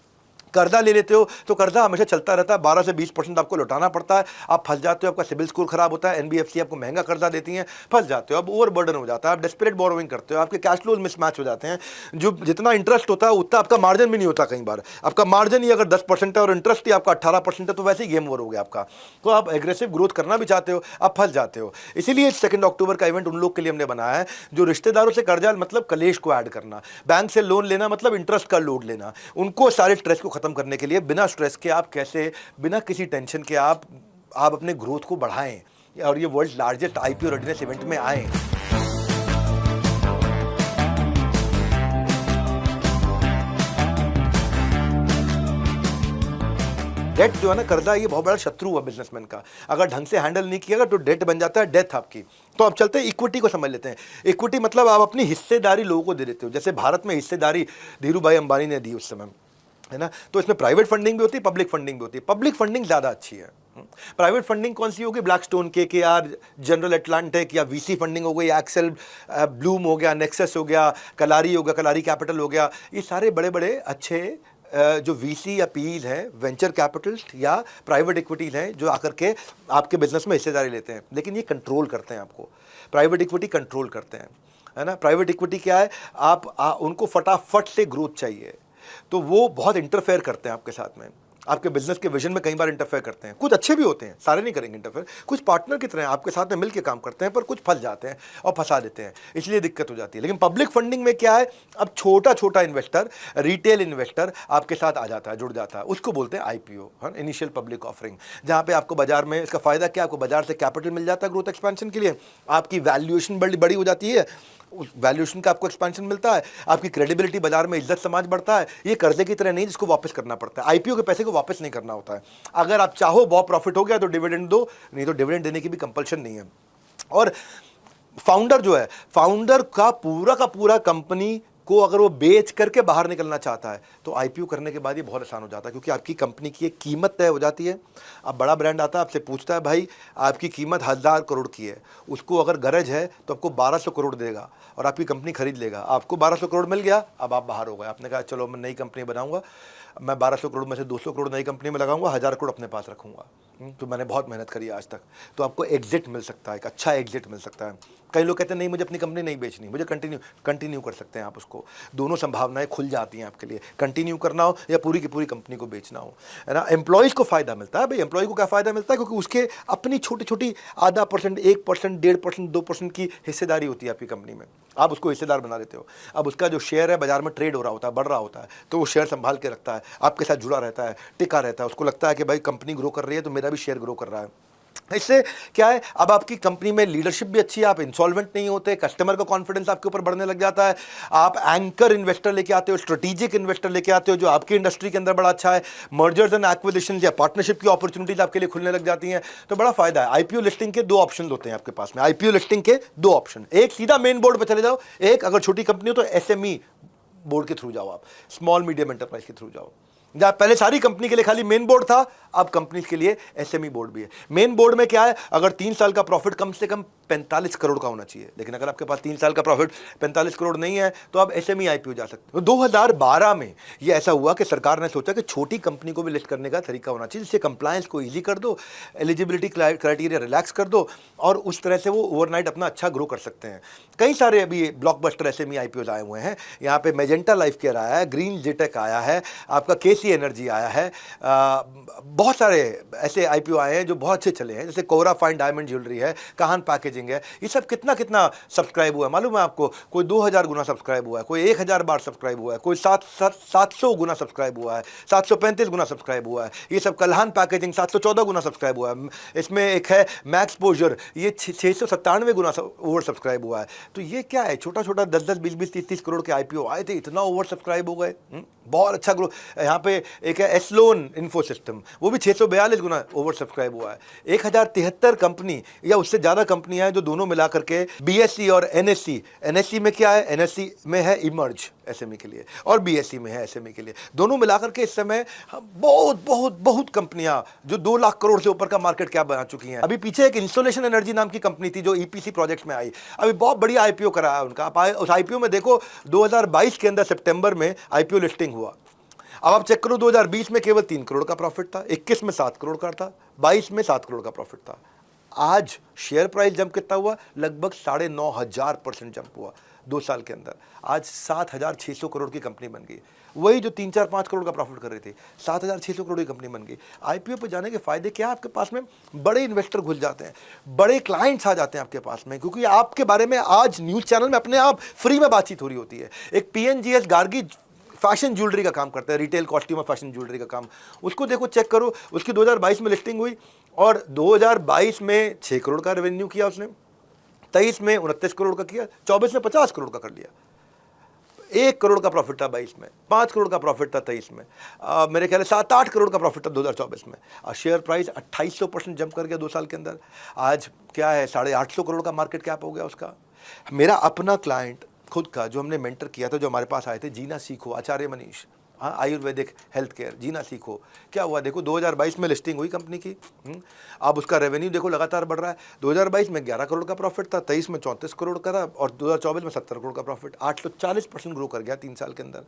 कर्जा ले लेते हो तो कर्जा हमेशा चलता रहता है, 12 से 20% आपको लौटाना पड़ता है, आप फंस जाते हो, आपका सिबिल स्कोर खराब होता है, एनबीएफसी आपको महंगा कर्जा देती हैं, फंस जाते हो, अब ओवर बर्डन हो जाता है, आप डेस्परेट बोरोइंग करते हो, आपके कैश फ्लोज मिसमैच हो जाते हैं, जो जितना इंटरेस्ट होता है उतना आपका मार्जिन भी नहीं होता। कई बार आपका मार्जिन ही अगर 10% है और इंटरेस्ट ही आपका 18% है, तो वैसे ही गेम ओवर हो गया आपका। तो आप एग्रेसिव ग्रोथ करना भी चाहते हो, आप फंस जाते हो। इसीलिए 2 अक्टूबर का इवेंट उन लोग के लिए हमने बनाया है जो रिश्तेदारों से कर्जा मतलब कलेश को ऐड करना, बैंक से लोन लेना मतलब इंटरेस्ट का लोड लेना, उनको सारे स्ट्रेस को खत्म करने के लिए बिना स्ट्रेस के आप कैसे, बिना किसी टेंशन के आप अपने ग्रोथ को बढ़ाएं और ये world largest IPO readiness event में आए। डेट जो है ना, कर्जा, ये बहुत बड़ा शत्रु हुआ बिजनेसमैन का। अगर ढंग से हैंडल नहीं किया तो डेट बन जाता है डेथ आपकी। तो अब चलते हैं इक्विटी को समझ लेते हैं। इक्विटी मतलब आप अपनी हिस्सेदारी लोगों को दे देते हो, जैसे भारत में हिस्सेदारी धीरू भाई अंबानी ने दी उस समय, है ना। तो इसमें प्राइवेट फंडिंग भी होती है, पब्लिक फंडिंग भी होती है। पब्लिक फंडिंग ज़्यादा अच्छी है। प्राइवेट फंडिंग कौन सी होगी? ब्लैकस्टोन, केकेआर, जनरल अटलांटिक, या वीसी फंडिंग हो गई, एक्सेल, ब्लूम हो गया, नेक्सस हो गया, कलारी हो गया, कलारी कैपिटल हो गया। ये सारे बड़े बड़े अच्छे जो वीसी या पीईज हैं, वेंचर कैपिटलिस्ट या प्राइवेट इक्विटीज हैं, जो आकर के आपके बिजनेस में हिस्सेदारी लेते हैं, लेकिन ये कंट्रोल करते हैं आपको। प्राइवेट इक्विटी कंट्रोल करते हैं, है ना। प्राइवेट इक्विटी क्या है? उनको फटाफट से ग्रोथ चाहिए, तो वो बहुत इंटरफेयर करते हैं आपके साथ में, आपके बिजनेस के विजन में कई बार इंटरफेयर करते हैं। कुछ अच्छे भी होते हैं, सारे नहीं करेंगे इंटरफेयर, कुछ पार्टनर की तरह आपके साथ में मिलकर काम करते हैं, पर कुछ फंस जाते हैं और फंसा देते हैं, इसलिए दिक्कत हो जाती है। लेकिन पब्लिक फंडिंग में क्या है? अब छोटा छोटा इन्वेस्टर, रिटेल इन्वेस्टर आपके साथ आ जाता है, जुड़ जाता है, उसको बोलते हैं आईपीओ, इनिशियल पब्लिक ऑफरिंग, जहाँ पे आपको बाजार में, इसका फायदा क्या? आपको बाजार से कैपिटल मिल जाता है ग्रोथ एक्सपेंशन के लिए, आपकी वैल्यूएशन बड़ी हो जाती है, उस वैल्यूएशन का आपको एक्सपेंशन मिलता है, आपकी क्रेडिबिलिटी बाजार में, इज्जत समाज बढ़ता है। ये कर्जे की तरह नहीं जिसको वापस करना पड़ता है, आईपीओ के पैसे को वापस नहीं करना होता है। अगर आप चाहो बहुत प्रॉफिट हो गया तो डिविडेंड दो, नहीं तो डिविडेंड देने की भी कंपल्शन नहीं है। और फाउंडर जो है, फाउंडर का पूरा कंपनी को अगर वो बेच करके बाहर निकलना चाहता है तो आईपीओ करने के बाद ये बहुत आसान हो जाता है, क्योंकि आपकी कंपनी की एक कीमत तय हो जाती है। अब बड़ा ब्रांड आता है, आपसे पूछता है भाई आपकी कीमत 1000 करोड़ की है, उसको अगर गरज है तो आपको 1200 करोड़ देगा और आपकी कंपनी खरीद लेगा। आपको 1200 करोड़ मिल गया, अब आप बाहर हो गए। आपने कहा चलो मैं नई कंपनी बनाऊंगा, मैं 1200 करोड़ में से 200 करोड़ नई कंपनी में लगाऊंगा, 1000 करोड़ अपने पास रखूंगा। तो मैंने बहुत मेहनत करी आज तक, तो आपको एग्जिट मिल सकता है, एक अच्छा एग्जिट मिल सकता है। कई लोग कहते हैं नहीं मुझे अपनी कंपनी नहीं बेचनी, मुझे कंटिन्यू कर सकते हैं आप उसको। दोनों संभावनाएं खुल जाती हैं आपके लिए, कंटिन्यू करना हो या पूरी की पूरी कंपनी को बेचना हो, है ना। एम्प्लॉयज़ को फायदा मिलता है। भाई एम्प्लॉय को क्या फायदा मिलता है? क्योंकि उसके अपनी छोटी छोटी आधा %, 1%, 1.5%, 2% की हिस्सेदारी होती है आपकी कंपनी में, आप उसको हिस्सेदार बना देते हो। अब उसका जो शेयर है बाजार में ट्रेड हो रहा होता है, बढ़ रहा होता है, तो वो शेयर संभाल के रखता है, आपके साथ जुड़ा रहता है, टिका रहता है, उसको लगता है कि भाई कंपनी ग्रो कर रही है तो मेरा भी शेयर ग्रो कर रहा है। इससे क्या है, अब आपकी कंपनी में लीडरशिप भी अच्छी है, आप इंसॉल्वेंट नहीं होते, कस्टमर का कॉन्फिडेंस आपके ऊपर बढ़ने लग जाता है, आप एंकर इन्वेस्टर लेके आते हो, स्ट्रेटेजिक इन्वेस्टर लेके आते हो जो आपकी इंडस्ट्री के अंदर बड़ा अच्छा है, मर्जर्स एंड एक्विजिशन या पार्टनरशिप की अपॉर्चुनिटीज आपके लिए खुलने लग जाती हैं, तो बड़ा फायदा है। आईपीओ लिस्टिंग के दो ऑप्शन होते हैं आपके पास में, आईपीओ लिस्टिंग के दो ऑप्शन, एक सीधा मेन बोर्ड पर चले जाओ, एक अगर छोटी कंपनी हो तो एसएमई बोर्ड के थ्रू जाओ, आप स्मॉल मीडियम एंटरप्राइज के थ्रू जाओ। जहाँ पहले सारी कंपनी के लिए खाली मेन बोर्ड था, अब कंपनी के लिए एसएमई बोर्ड भी है। मेन बोर्ड में क्या है, अगर 3 साल का प्रॉफिट कम से कम 45 करोड़ का होना चाहिए, लेकिन अगर आपके पास 3 साल का प्रॉफिट 45 करोड़ नहीं है तो आप एसएमई आईपीओ जा सकते हो। 2012 में ये ऐसा हुआ कि सरकार ने सोचा कि छोटी कंपनी को भी लिस्ट करने का तरीका होना चाहिए, जिससे कंप्लायंस को ईजी कर दो, एलिजिबिलिटी क्राइटेरिया रिलैक्स कर दो और उस तरह से वो ओवरनाइट अपना अच्छा ग्रो कर सकते हैं। कई सारे अभी ब्लॉकबस्टर एसएमई आईपीओ आए हुए हैं, यहाँ पे मेजेंटा लाइफ केयर आया है, ग्रीन जेटेक आया है, आपका केसी एनर्जी आया है, बहुत सारे ऐसे आईपीओ आए हैं जो बहुत अच्छे चले हैं, जैसे कोरा फाइन डायमंड ज्वेलरी है, काहन पैकेजिंग है। ये सब कितना कितना सब्सक्राइब हुआ है मालूम है आपको? कोई 2000 गुना सब्सक्राइब हुआ है, कोई 1000 बार सब्सक्राइब हुआ है, कोई 700 गुना सब्सक्राइब हुआ है, 735 गुना सब्सक्राइब हुआ है। ये सब कल्हान पैकेजिंग 714 गुना सब्सक्राइब हुआ है। इसमें एक है मैक्स पोजर, ये 697 गुना ओवर सब्सक्राइब हुआ है। तो ये क्या है, छोटा छोटा 10-10, 20-20, 30-30 करोड़ के आईपीओ आए थे, इतना ओवर सब्सक्राइब हो गए। बहुत अच्छा ग्रो। यहाँ पे एक है एस्लोन इन्फो सिस्टम, वो भी 642 गुना ओवर सब्सक्राइब हुआ है। 1073 कंपनी या उससे ज़्यादा कंपनियां हैं जो दोनों मिला करके बीएससी और एनएससी, एनएससी में क्या है, एनएससी में है इमर्ज एसएमई के लिए और बीएससी में है एसएमई के लिए, दोनों मिलाकर के इस समय बहुत बहुत बहुत कंपनियां जो 2 लाख करोड़ से ऊपर का मार्केट कैप बना चुकी हैं। अभी पीछे एक इंस्टॉलेशन एनर्जी नाम की कंपनी थी जो ईपीसी प्रोजेक्ट्स में आई, अभी बहुत बड़ी आईपीओ कराया उनका। आप उस आईपीओ में देखो 2022 के अंदर सितंबर में आईपीओ लिस्टिंग हुआ। अब आप चेक करो 2020 में केवल 3 करोड़ का प्रॉफिट था, 21 में 7 करोड़ का था, 22 में 7 करोड़ का प्रॉफिट था। आज शेयर प्राइस जंप कितना हुआ, लगभग 9,500% जंप हुआ 2 साल के अंदर। आज 7,600 करोड़ की कंपनी बन गई। वही जो 3-4-5 करोड़ का प्रॉफिट कर रही थी, 7,600 करोड़ की कंपनी बन गई। आईपीओ पर जाने के फायदे क्या है, आपके पास में बड़े इन्वेस्टर घुस जाते हैं, बड़े क्लाइंट्स आ जाते हैं आपके पास में, क्योंकि आपके बारे में आज न्यूज़ चैनल में अपने आप फ्री में बातचीत हो रही होती है। एक पीएनजीएस गार्गी फैशन ज्वेलरी का काम करता है, रिटेल कॉस्ट्यूम और फैशन ज्वेलरी का काम, उसको देखो, चेक करो, उसकी 2022 में लिस्टिंग हुई और 2022 में 6 करोड़ का रेवेन्यू किया उसने, 23 में 29 करोड़ का किया, 24 में 50 करोड़ का कर लिया। 1 करोड़ का प्रॉफिट था 22 में, 5 करोड़ का प्रॉफिट था 23 में, मेरे ख्याल 7-8 करोड़ का प्रॉफिट था 2024 में। शेयर प्राइस 2800% जंप कर गया 2 साल के अंदर। आज क्या है, 850 करोड़ का मार्केट कैप हो गया उसका। मेरा अपना क्लाइंट खुद का जो हमने मेंटर किया था, जो हमारे पास आए थे, जीना सीखो, आचार्य मनीष, हाँ, आयुर्वेदिक हेल्थ केयर, जीना सीखो, क्या हुआ देखो, 2022 में लिस्टिंग हुई कंपनी की। अब उसका रेवेन्यू देखो लगातार बढ़ रहा है। 2022 में 11 करोड़ का प्रॉफिट था, 23 में 34 करोड़ का था और 2024 में 70 करोड़ का प्रॉफिट, 840% ग्रो कर गया 3 साल के अंदर।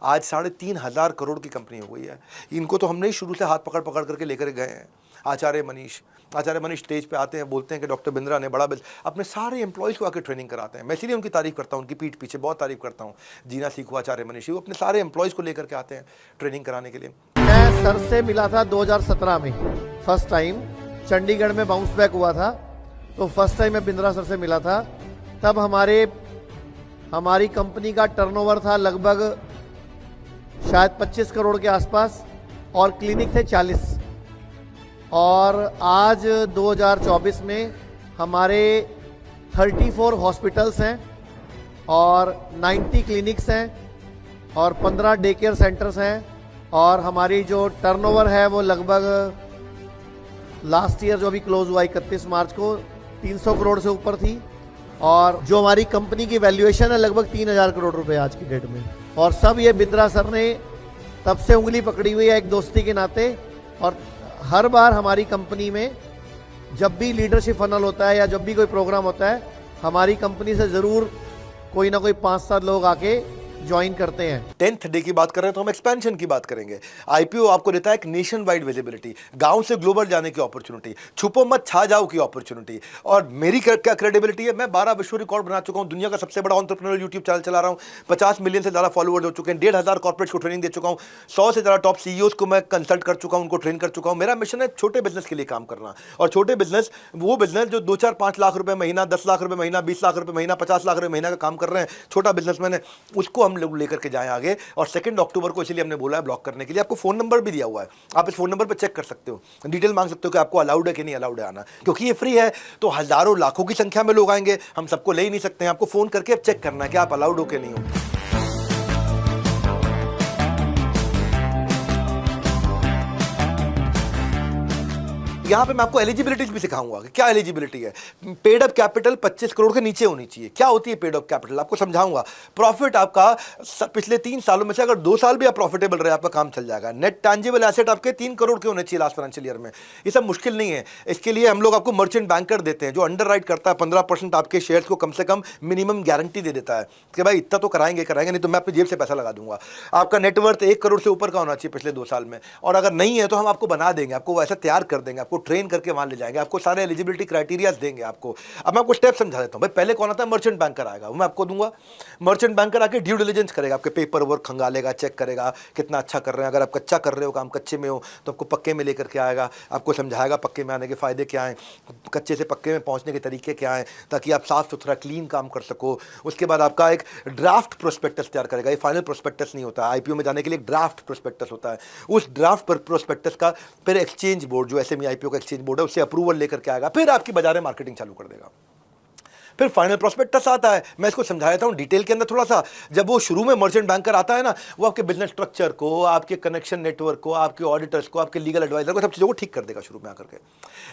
आज 3,500 करोड़ की कंपनी हो गई है। इनको तो हमने ही शुरू से हाथ पकड़ पकड़ करके लेकर गए हैं। आचार्य मनीष स्टेज पे आते हैं, बोलते हैं कि डॉक्टर बिंद्रा ने बड़ा अपने सारे एम्प्लॉयज़ को आके ट्रेनिंग कराते हैं। मैं इसीलिए उनकी तारीफ करता हूँ, उनकी पीठ पीछे बहुत तारीफ करता हूँ। जीना सीखो आचार्य मनीष, वो अपने सारे एम्प्लॉयज़ को लेकर के आते हैं ट्रेनिंग कराने के लिए। मैं सर से मिला था 2017 में, फर्स्ट टाइम चंडीगढ़ में बाउंस बैक हुआ था, तो फर्स्ट टाइम मैं बिंद्रा सर से मिला था। तब हमारी कंपनी का टर्नओवर था लगभग शायद 25 करोड़ के आसपास और क्लिनिक थे 40। और आज 2024 में हमारे 34 हॉस्पिटल्स हैं और 90 क्लिनिक्स हैं और 15 डे केयर सेंटर्स हैं और हमारी जो टर्नओवर है वो लगभग लास्ट ईयर जो अभी क्लोज हुआ 31 मार्च को 300 करोड़ से ऊपर थी और जो हमारी कंपनी की वैल्यूएशन है लगभग 3,000 करोड़ रुपए आज की डेट में। और सब ये बिंद्रा सर ने तब से उंगली पकड़ी हुई है एक दोस्ती के नाते। और हर बार हमारी कंपनी में जब भी लीडरशिप फनल होता है या जब भी कोई प्रोग्राम होता है, हमारी कंपनी से ज़रूर कोई ना कोई 5-7 लोग आके ज्वाइन करते हैं। 10th डे की बात कर रहे हैं तो हम एक्सपेंशन की बात करेंगे। आईपीओ आपको देता है एक नेशन वाइड विजिबिलिटी, गांव से ग्लोबल जाने की अपॉर्चुनिटी, छुपो मत छा जाओ की अपॉर्चुनिटी। और मेरी क्या क्रेडिबिलिटी है, मैं 12 विश्व रिकॉर्ड बना चुका हूं, दुनिया का सबसे बड़ा एंटरप्रेन्योर यूट्यूब चैनल चला रहा हूं, 50 मिलियन से ज़्यादा फॉलोअर्स हो चुके हैं, 1,500 कॉर्पोरेट्स को ट्रेनिंग दे चुका हूं, 100 से ज़्यादा टॉप सीईओज को मैं कंसल्ट कर चुका हूं, उनको ट्रेन कर चुका हूं। मेरा मिशन है छोटे बिजनेस के लिए काम करना। और छोटे बिजनेस वो बिजनेस जो 2-4-5 लाख रुपए महीना, 10 लाख रुपए महीना, 20 लाख रुपए महीना, 50 लाख रुपए महीना का काम कर रहे हैं, छोटा बिजनेसमैन है, उसको हम लोग लेकर के जाएं आगे। और 2 अक्टूबर को इसलिए हमने बोला है ब्लॉक करने के लिए। आपको फ़ोन नंबर भी दिया हुआ है, आप इस फ़ोन नंबर पर चेक कर सकते हो, डिटेल मांग सकते हो कि आपको अलाउड है कि नहीं अलाउड है आना। क्योंकि ये फ्री है तो हज़ारों लाखों की संख्या में लोग आएंगे, हम सबको ले ही नहीं सकते हैं। आपको फ़ोन करके अब चेक करना है कि आप अलाउड हो कि नहीं हो। यहाँ पे मैं आपको एलिजिबिलिटीज भी सिखाऊंगा कि क्या एलिजिबिलिटी है। पेड अप कैपिटल 25 करोड़ के नीचे होनी चाहिए। क्या होती है पेड अप कैपिटल, आपको समझाऊंगा। प्रॉफिट आपका पिछले 3 सालों में से अगर 2 साल भी आप प्रॉफिटेबल रहे, आपका काम चल जाएगा। नेट टैंजिबल एसेट आपके 3 करोड़ के होने चाहिए लास्ट फाइनेंशियल ईयर में। ये सब मुश्किल नहीं है। इसके लिए हम लोग आपको मर्चेंट बैंकर देते हैं जो अंडर राइट करता है 15% आपके शेयर्स को कम से कम मिनिमम गारंटी दे देता है कि भाई इतना तो कराएंगे, नहीं तो मैं अपनी जेब से पैसा लगा दूंगा। आपका नेटवर्थ 1 करोड़ से ऊपर का होना चाहिए पिछले 2 साल में, और अगर नहीं है तो हम आपको बना देंगे, आपको वैसा तैयार कर देंगे, आपको ट्रेन करके वहां ले जाएंगे, आपको सारे एलिजिबिलिटी क्राइटेरियाज देंगे आपको। अब मैं आपको स्टेप समझा देता हूं। भाई पहले कौन आता है, मर्चेंट बैंकर आएगा, वो मैं आपको दूंगा। मर्चेंट बैंकर आके ड्यू डिलिजेंस करेगा, आपके पेपर वर्क खंगालेगा, चेक करेगा कितना अच्छा कर रहे हैं। अगर आप कच्चा कर रहे हो, काम कच्चे में हो, तो आपको पक्के में लेकर के आएगा, आपको समझाएगा पक्के में आने के फायदे क्या हैं, कच्चे से पक्के में पहुंचने के तरीके क्या हैं, ताकि आप साफ सुथरा क्लीन काम कर सको। उसके बाद आपका एक ड्राफ्ट प्रोस्पेक्टस तैयार करेगा। ये फाइनल प्रोस्पेक्टस नहीं होता, आईपीओ में जाने के लिए एक ड्राफ्ट प्रोस्पेक्टस होता है। उस ड्राफ्ट प्रोस्पेक्टस का फिर एक्सचेंज बोर्ड, जो एसएमई आईपीओ का एक्सचेंज बोर्ड है, उससे अप्रूवल लेकर के आएगा, फिर आपकी बाजार में मार्केटिंग चालू कर देगा। फिर फाइनल प्रोस्पेक्टस आता है, मैं इसको समझाया था डिटेल के अंदर थोड़ा सा। जब वो शुरू में मर्चेंट बैंकर आता है ना, वो आपके बिजनेस स्ट्रक्चर को, आपके कनेक्शन नेटवर्क को, आपके ऑडिटर्स को, आपके लीगल एडवाइजर को, सब चीज़ों को ठीक कर देगा। शुरू में आकर के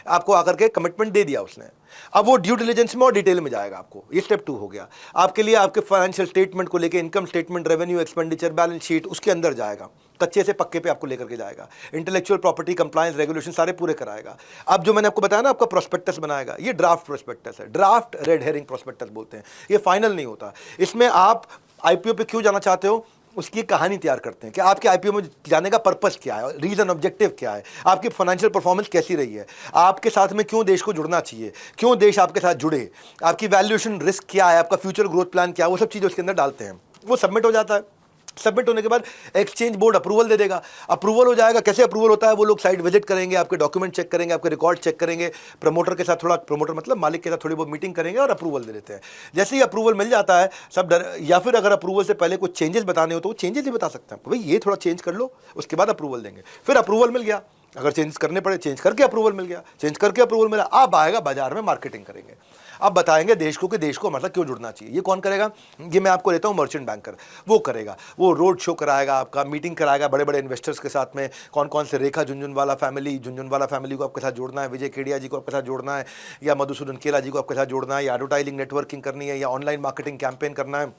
आपको आकर के कमिटमेंट दे दिया उसने। अब वो ड्यू डिलिजेंस में और डिटेल में जाएगा आपको। ये स्टेप 2 हो गया। आपके लिए आपके फाइनेंशियल स्टेटमेंट को लेकर, income statement, revenue, expenditure, balance sheet, उसके अंदर जाएगा, कच्चे से पक्के पे आपको लेकर के जाएगा। इंटेलेक्चुअल प्रॉपर्टी कंप्लायंस रेगुलेशन सारे पूरे कराएगा। अब जो मैंने आपको बताया ना, आपका प्रोस्पेक्टस बनाएगा, ये ड्राफ्ट प्रोस्पेक्टस है। ड्राफ्ट रेड हेरिंग प्रोस्पेक्टस बोलते हैं। ये फाइनल नहीं होता। इसमें आप आईपीओ पे क्यों जाना चाहते हो, उसकी कहानी तैयार करते हैं कि आपके आईपीओ में जाने का पर्पस क्या है, रीजन, ऑब्जेक्टिव क्या है, आपकी फाइनेंशियल परफॉर्मेंस कैसी रही है, आपके साथ में क्यों देश को जुड़ना चाहिए, क्यों देश आपके साथ जुड़े, आपकी वैल्यूएशन रिस्क क्या है, आपका फ्यूचर ग्रोथ प्लान क्या है, वो सब चीज़ें उसके अंदर डालते हैं। वो सबमिट हो जाता है। सबमिट होने के बाद एक्सचेंज बोर्ड अप्रूवल दे देगा। अप्रूवल हो जाएगा। कैसे अप्रूवल होता है, वो लोग साइट विजिट करेंगे, आपके डॉक्यूमेंट चेक करेंगे, आपके रिकॉर्ड चेक करेंगे, प्रमोटर के साथ थोड़ा, प्रमोटर मतलब मालिक के साथ थोड़ी बहुत मीटिंग करेंगे और अप्रूवल दे देते हैं। जैसे ही अप्रूवल मिल जाता है सब या फिर अगर अप्रूवल से पहले कुछ चेंजेस बताने हो तो वो चेंजेस ही बता सकते हैं, भाई ये थोड़ा चेंज कर लो, उसके बाद अप्रूवल देंगे। फिर अप्रूवल मिल गया, अगर चेंज करने पड़े चेंज करके अप्रूवल मिल गया, चेंज करके अप्रूवल मिला, अब आएगा बाजार में मार्केटिंग करेंगे। अब बताएंगे देश को कि देश को मतलब क्यों जुड़ना चाहिए। ये कौन करेगा, ये मैं आपको लेता हूँ मर्चेंट बैंकर, वो करेगा। वो रोड शो कराएगा, आपका मीटिंग कराएगा बड़े बड़े इन्वेस्टर्स के साथ में। कौन कौन से, रेखा झुनझुनवाला फैमिली को आपके साथ जोड़ना है, विजय केडिया जी को आपके साथ जोड़ना है, या मधुसूदन केला जी को आपके साथ जोड़ना है, या एडवर्टाइजिंग नेटवर्किंग करनी है, या ऑनलाइन मार्केटिंग कैंपेन करना है,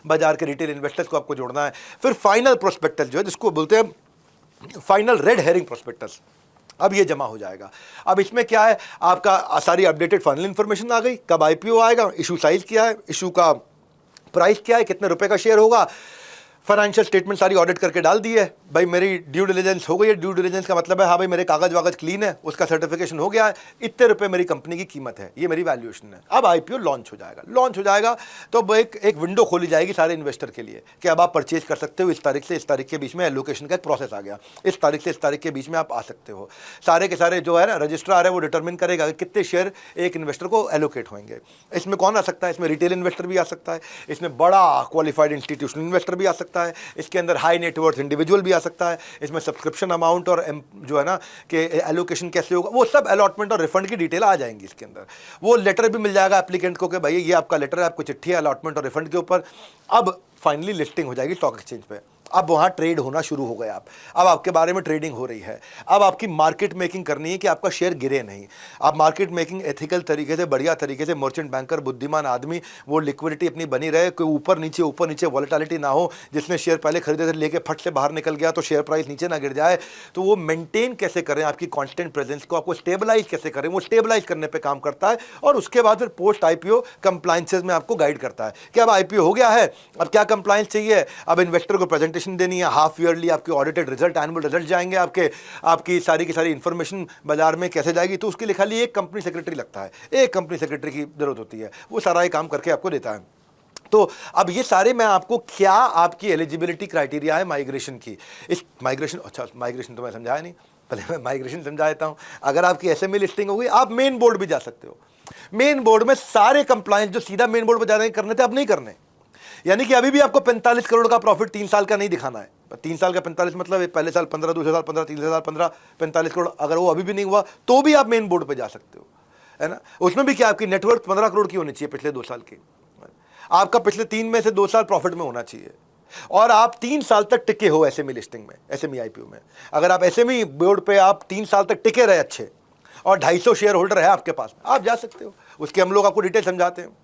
बाजार के रिटेल इन्वेस्टर्स को आपको जोड़ना है। फिर फाइनल प्रोस्पेक्टस जो है, जिसको बोलते हैं फाइनल रेड हेरिंग प्रोस्पेक्टस, अब ये जमा हो जाएगा। अब इसमें क्या है, आपका सारी अपडेटेड फाइनल इंफॉर्मेशन आ गई, कब आईपीओ आएगा, इशू साइज क्या है, इशू का प्राइस क्या है, कितने रुपए का शेयर होगा, फाइनेंशियल स्टेटमेंट सारी ऑडिट करके डाल दी है। भाई मेरी ड्यू डिलिजेंस हो गई है। ड्यू डिलिजेंस का मतलब है हाँ भाई मेरे कागज वागज क्लीन है, उसका सर्टिफिकेशन हो गया है, इतने रुपए मेरी कंपनी की कीमत है, ये मेरी वैल्यूएशन है। अब आईपीओ लॉन्च हो जाएगा। लॉन्च हो जाएगा तो एक विंडो खोली जाएगी सारे इन्वेस्टर के लिए कि अब आप परचेज कर सकते हो। इस तारीख से इस तारीख के बीच में एलोकेशन का एक प्रोसेस आ गया, इस तारीख से इस तारीख के बीच में आप आ सकते हो। सारे के सारे जो है ना रजिस्ट्रार है वो डिटरमिन करेगा कि कितने शेयर एक इन्वेस्टर को एलोकेट होंगे। इसमें कौन आ सकता है, इसमें रिटेल इन्वेस्टर भी आ सकता है, इसमें बड़ा क्वालिफाइड इंस्टीट्यूशनल इन्वेस्टर भी आ सकता है, इसके अंदर हाई नेटवर्थ इंडिविजुअल भी आ सकता है, इसमें सब्सक्रिप्शन अमाउंट और जो है ना कि एलोकेशन कैसे होगा, वो सब अलॉटमेंट और रिफंड की डिटेल आ जाएंगी इसके अंदर। वो लेटर भी मिल जाएगा एप्लीकेंट को कि भाई ये आपका लेटर है, आपको चिट्ठी है अलॉटमेंट और रिफंड के ऊपर। अब फाइनली लिस्टिंग हो जाएगी स्टॉक एक्सचेंज पे। अब वहाँ ट्रेड होना शुरू हो गया। अब आपके बारे में ट्रेडिंग हो रही है। अब आपकी मार्केट मेकिंग करनी है कि आपका शेयर गिरे नहीं। आप मार्केट मेकिंग एथिकल तरीके से, बढ़िया तरीके से, मर्चेंट बैंकर बुद्धिमान आदमी, वो लिक्विडिटी अपनी बनी रहे, कोई ऊपर नीचे वॉलेटिलिटी ना हो, जिसने शेयर पहले खरीदे थे लेके फट से बाहर निकल गया तो शेयर प्राइस नीचे ना गिर जाए। तो वो मेंटेन कैसे करें आपकी कॉन्स्टेंट प्रेजेंस को, आपको स्टेबलाइज कैसे करें, वो स्टेबलाइज करने पर काम करता है। और उसके बाद फिर पोस्ट आईपीओ कंप्लायंसेज में आपको गाइड करता है कि अब आईपीओ हो गया है, अब क्या कंप्लायंस चाहिए, अब इन्वेस्टर को प्रेजेंटेशन देनी है, हाफ ईयरली आपके ऑडिटेड रिजल्ट, एनुअल रिजल्ट जाएंगे आपके, आपकी सारी की सारी इंफॉर्मेशन बाजार में कैसे जाएगी। तो उसके लिए खाली एक कंपनी सेक्रेटरी लगता है, एक कंपनी सेक्रेटरी की जरूरत होती है, वो सारा ये काम करके आपको देता है। तो अब ये सारे मैं आपको क्या आपकी एलिजिबिलिटी क्राइटेरिया है माइग्रेशन की, इस माइग्रेशन, अच्छा माइग्रेशन तो मैं समझाया नहीं, पहले मैं माइग्रेशन समझा देता हूं। अगर आपकी एसएमई लिस्टिंग हो गई, आप मेन बोर्ड भी जा सकते हो। मेन बोर्ड में सारे कंप्लायंस जो सीधा मेन बोर्ड पर जा रहे हैं करने थे, अब नहीं करने। यानी कि अभी भी आपको 45 करोड़ का प्रॉफिट 3 साल का नहीं दिखाना है। 3 साल का 45 मतलब पहले साल 15, दूसरे साल 15, तीसरे साल 15, 45 करोड़। अगर वो अभी भी नहीं हुआ तो भी आप मेन बोर्ड पे जा सकते हो, है ना। उसमें भी क्या आपकी नेटवर्क 15 करोड़ की होनी चाहिए पिछले 2 साल की। आपका पिछले 3 में से 2 साल प्रॉफिट में होना चाहिए और आप 3 साल तक टिके हो एसएमई लिस्टिंग में, एसएमई आईपीओ में। अगर आप एसएमई बोर्ड पे आप 3 साल तक टिके रहे अच्छे और 250 शेयर होल्डर है आपके पास, आप जा सकते हो। उसके हम लोग आपको डिटेल समझाते हैं।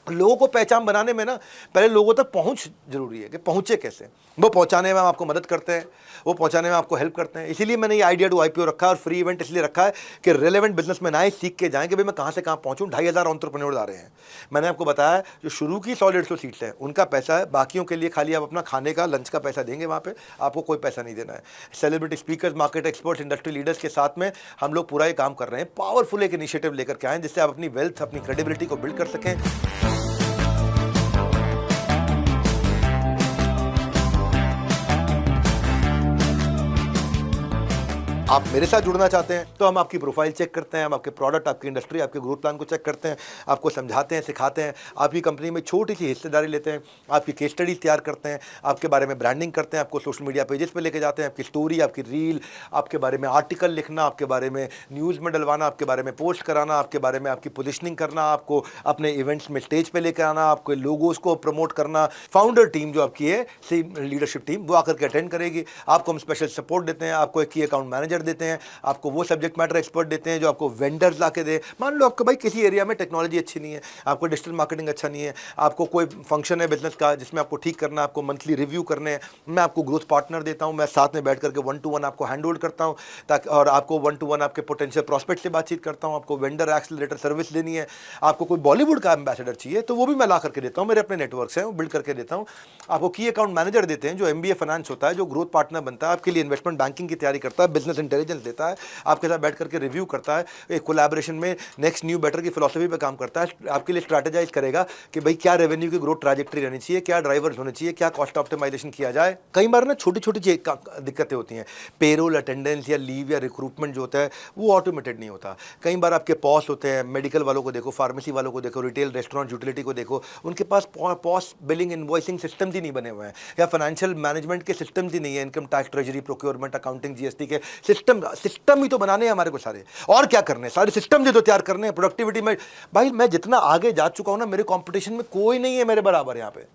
लोगों को पहचान बनाने में ना पहले लोगों तक पहुंच जरूरी है कि पहुंचे कैसे। वो पहुंचाने में हम आपको मदद करते हैं, वो पहुंचाने में आपको हेल्प करते हैं। इसीलिए मैंने ये आइडिया टू आईपीओ रखा है और फ्री इवेंट इसलिए रखा है कि रेलेवेंट बिजनेसमैन आए, सीख के जाएं कि भाई मैं कहां से कहां पहुंचूं। 2500 एंटरप्रेन्योर्स आ रहे हैं। मैंने आपको बताया जो शुरू की 100-150 सीट्स हैं उनका पैसा है, बाकियों के लिए खाली आप अपना खाने का लंच का पैसा देंगे, वहां पे आपको कोई पैसा नहीं देना है। Celebrity speakers, market experts, industry leaders के साथ में हम लोग पूरा ये काम कर रहे हैं। पावरफुल एक इनिशिएटिव लेकर के आए जिससे आप अपनी वेल्थ, अपनी क्रेडिबिलिटी को बिल्ड कर सकें। आप मेरे साथ जुड़ना चाहते हैं तो हम आपकी प्रोफाइल चेक करते हैं, हम आपके प्रोडक्ट, आपकी इंडस्ट्री, आपके ग्रोथ प्लान को चेक करते हैं, आपको समझाते हैं, सिखाते हैं, आपकी कंपनी में छोटी सी हिस्सेदारी लेते हैं, आपकी केस स्टडीज तैयार करते हैं, आपके बारे में ब्रांडिंग करते हैं, आपको सोशल मीडिया पेजेस पे लेके जाते हैं, आपकी स्टोरी, आपकी रील, आपके बारे में आर्टिकल लिखना, आपके बारे में न्यूज़ में डलवाना, आपके बारे में पोस्ट कराना, आपके बारे में आपकी पोजिशनिंग करना, आपको अपने इवेंट्स में स्टेज पर लेकर आना, आपके लोगोस को प्रमोट करना। फाउंडर टीम जो आपकी है, सेम लीडरशिप टीम, वो आकर के अटेंड करेगी। आपको हम स्पेशल सपोर्ट देते हैं, आपको एक की अकाउंट मैनेजर देते हैं, आपको वो सब्जेक्ट मैटर एक्सपर्ट देते हैं जो आपको वेंडर्स ला के दे। मान लो आपको भाई किसी एरिया में टेक्नोलॉजी अच्छी नहीं है, आपको डिजिटल मार्केटिंग अच्छा नहीं है, आपको कोई फंक्शन है बिजनेस का जिसमें आपको ठीक करना है, आपको मंथली रिव्यू करने हैं, मैं आपको ग्रोथ पार्टनर देता हूं, मैं साथ में बैठ करके 1-to-1 आपको हैंड होल्ड करता हूं, ताकि और आपको 1-to-1 आपके पोटेंशियल प्रॉस्पेक्ट से बातचीत करता हूं। आपको वेंडर एक्सेलरेटर सर्विस देनी है, आपको कोई बॉलीवुड का एम्बेसडर चाहिए तो वो भी मैं ला करके देता हूं, मेरे अपने नेटवर्क हैं वो बिल्ड करके देता हूं। आपको की अकाउंट मैनेजर देते हैं जो MBA फाइनेंस होता है, जो ग्रोथ पार्टनर बनता है, आपके लिए इन्वेस्टमेंट बैंकिंग की तैयारी करता है, बिजनेस इंटेलिजेंस देता है, आपके साथ बैठ करके रिव्यू करता है, एक कोलैबोरेशन में नेक्स्ट न्यू बेटर की फिलॉसफी पे काम करता है, आपके लिए स्ट्रैटेजाइज करेगा कि भाई क्या रेवेन्यू की ग्रोथ ट्रैजेक्टरी रहनी चाहिए, क्या ड्राइवर्स होने चाहिए, क्या कॉस्ट ऑप्टिमाइजेशन किया जाए। कई बार ना छोटी छोटी दिक्कतें होती हैं, पेरोल, अटेंडेंस या लीव या रिक्रूटमेंट जो होता है वो ऑटोमेटेड नहीं होता। कई बार आपके पॉस होते हैं, मेडिकल वालों को देखो, फार्मेसी वालों को देखो, रिटेल, रेस्टोरेंट, यूटिलिटी को देखो, उनके पास पॉस, बिलिंग, इनवॉइसिंग सिस्टम्स ही नहीं बने हुए हैं, या फाइनेंशियल मैनेजमेंट के सिस्टम्स ही नहीं है, income tax, treasury, procurement, accounting, GST के सिस्टम ही तो बनाने हैं हमारे को सारे, और क्या करने, सारे सिस्टम जो तैयार करने हैं। प्रोडक्टिविटी में भाई मैं जितना आगे जा चुका हूं ना, मेरे कंपटीशन में कोई नहीं है मेरे बराबर, यहाँ पे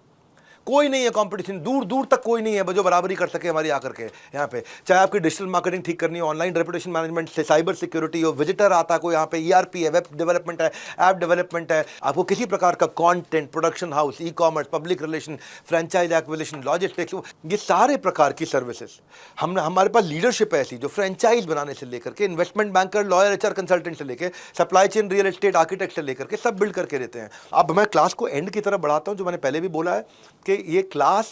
कोई नहीं है कंपटीशन, दूर दूर तक कोई नहीं है जो बराबरी कर सके हमारी आकर के यहाँ पे। चाहे आपकी डिजिटल मार्केटिंग ठीक करनी हो, ऑनलाइन रेपुटेशन मैनेजमेंट से साइबर सिक्योरिटी हो, विजिटर आता कोई यहाँ पे, ERP है, वेब डेवलपमेंट है, ऐप डेवलपमेंट है, आपको किसी प्रकार का content, production house, e-commerce, public relation, franchise acquisition, logistics, ये सारे प्रकार की सर्विसेज हमारे पास लीडरशिप है ऐसी जो फ्रेंचाइज बनाने से लेकर के investment banker, lawyer, HR consultant से लेकर supply chain, real estate, architect से लेकर के सब बिल्ड करके देते हैं। अब मैं क्लास को एंड की तरफ बढ़ाता हूँ, जो मैंने पहले भी बोला है कि ये क्लास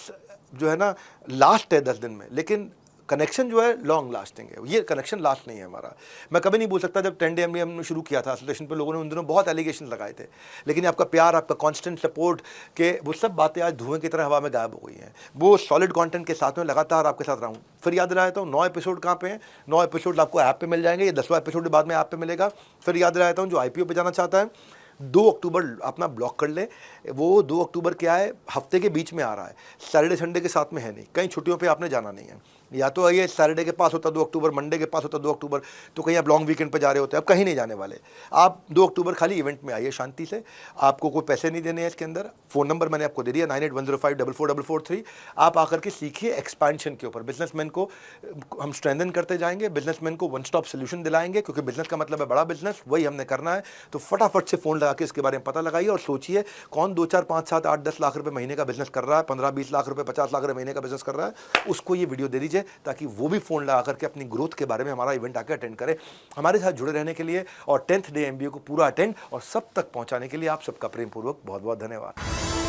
जो है ना लास्ट है 10 दिन में, लेकिन कनेक्शन जो है लॉन्ग लास्टिंग है। ये कनेक्शन लास्ट नहीं है हमारा। मैं कभी नहीं बोल सकता, जब 10 डे MBA हमने शुरू किया था एसोसिएशन पे, लोगों ने उन दिनों बहुत एलिगेशन लगाए थे, लेकिन आपका प्यार, आपका कांस्टेंट सपोर्ट के वो सब बातें आज धुएं की तरह हवा में गायब हो गई हैं। वो सॉलिड कंटेंट के साथ में लगातार आपके साथ रहूँ। फिर याद दिलाता हूँ 9 एपिसोड कहाँ पे हैं, 9 एपिसोड आपको ऐप पे मिल जाएंगे, ये 10वां एपिसोड के बाद में ऐप पे मिलेगा। फिर याद दिलाता हूँ जो IPO पे जाना चाहता है 2 अक्टूबर अपना ब्लॉक कर ले। वो 2 अक्टूबर क्या है, हफ्ते के बीच में आ रहा है, सैटरडे संडे के साथ में है नहीं, कहीं छुट्टियों पे आपने जाना नहीं है। या तो ये सैटरडे के पास होता 2 अक्टूबर, मंडे के पास होता 2 अक्टूबर, तो कहीं आप लॉन्ग वीकेंड पे जा रहे होते हैं, आप कहीं नहीं जाने वाले। आप 2 अक्टूबर खाली इवेंट में आइए शांति से, आपको कोई पैसे नहीं देने हैं इसके अंदर। फ़ोन नंबर मैंने आपको दे दिया 9810544443। आप आकर के सीखिए एक्सपेंशन के ऊपर। बिजनेसमैन को हम स्ट्रेंथन करते जाएंगे, बिजनेसमैन को वन स्टॉप सोल्यूशन दिलाएंगे, क्योंकि बिजनेस का मतलब है बड़ा बिजनेस, वही हमने करना है। तो फटाफट से फ़ोन लगा के इसके बारे में पता लगाइए और सोचिए कौन 2, 4, 5, 7, 8, 10 लाख रुपए महीने का बिजनेस कर रहा है, 15, 20 लाख रुपए, 50 लाख रुपए महीने का बिजनेस कर रहा है, उसको ये वीडियो दे दीजिए ताकि वो भी फोन लगा करके अपनी ग्रोथ के बारे में हमारा इवेंट आकर अटेंड करें। हमारे साथ जुड़े रहने के लिए और 10th डे MBA को पूरा अटेंड और सब तक पहुंचाने के लिए आप सबका प्रेम पूर्वक बहुत बहुत धन्यवाद।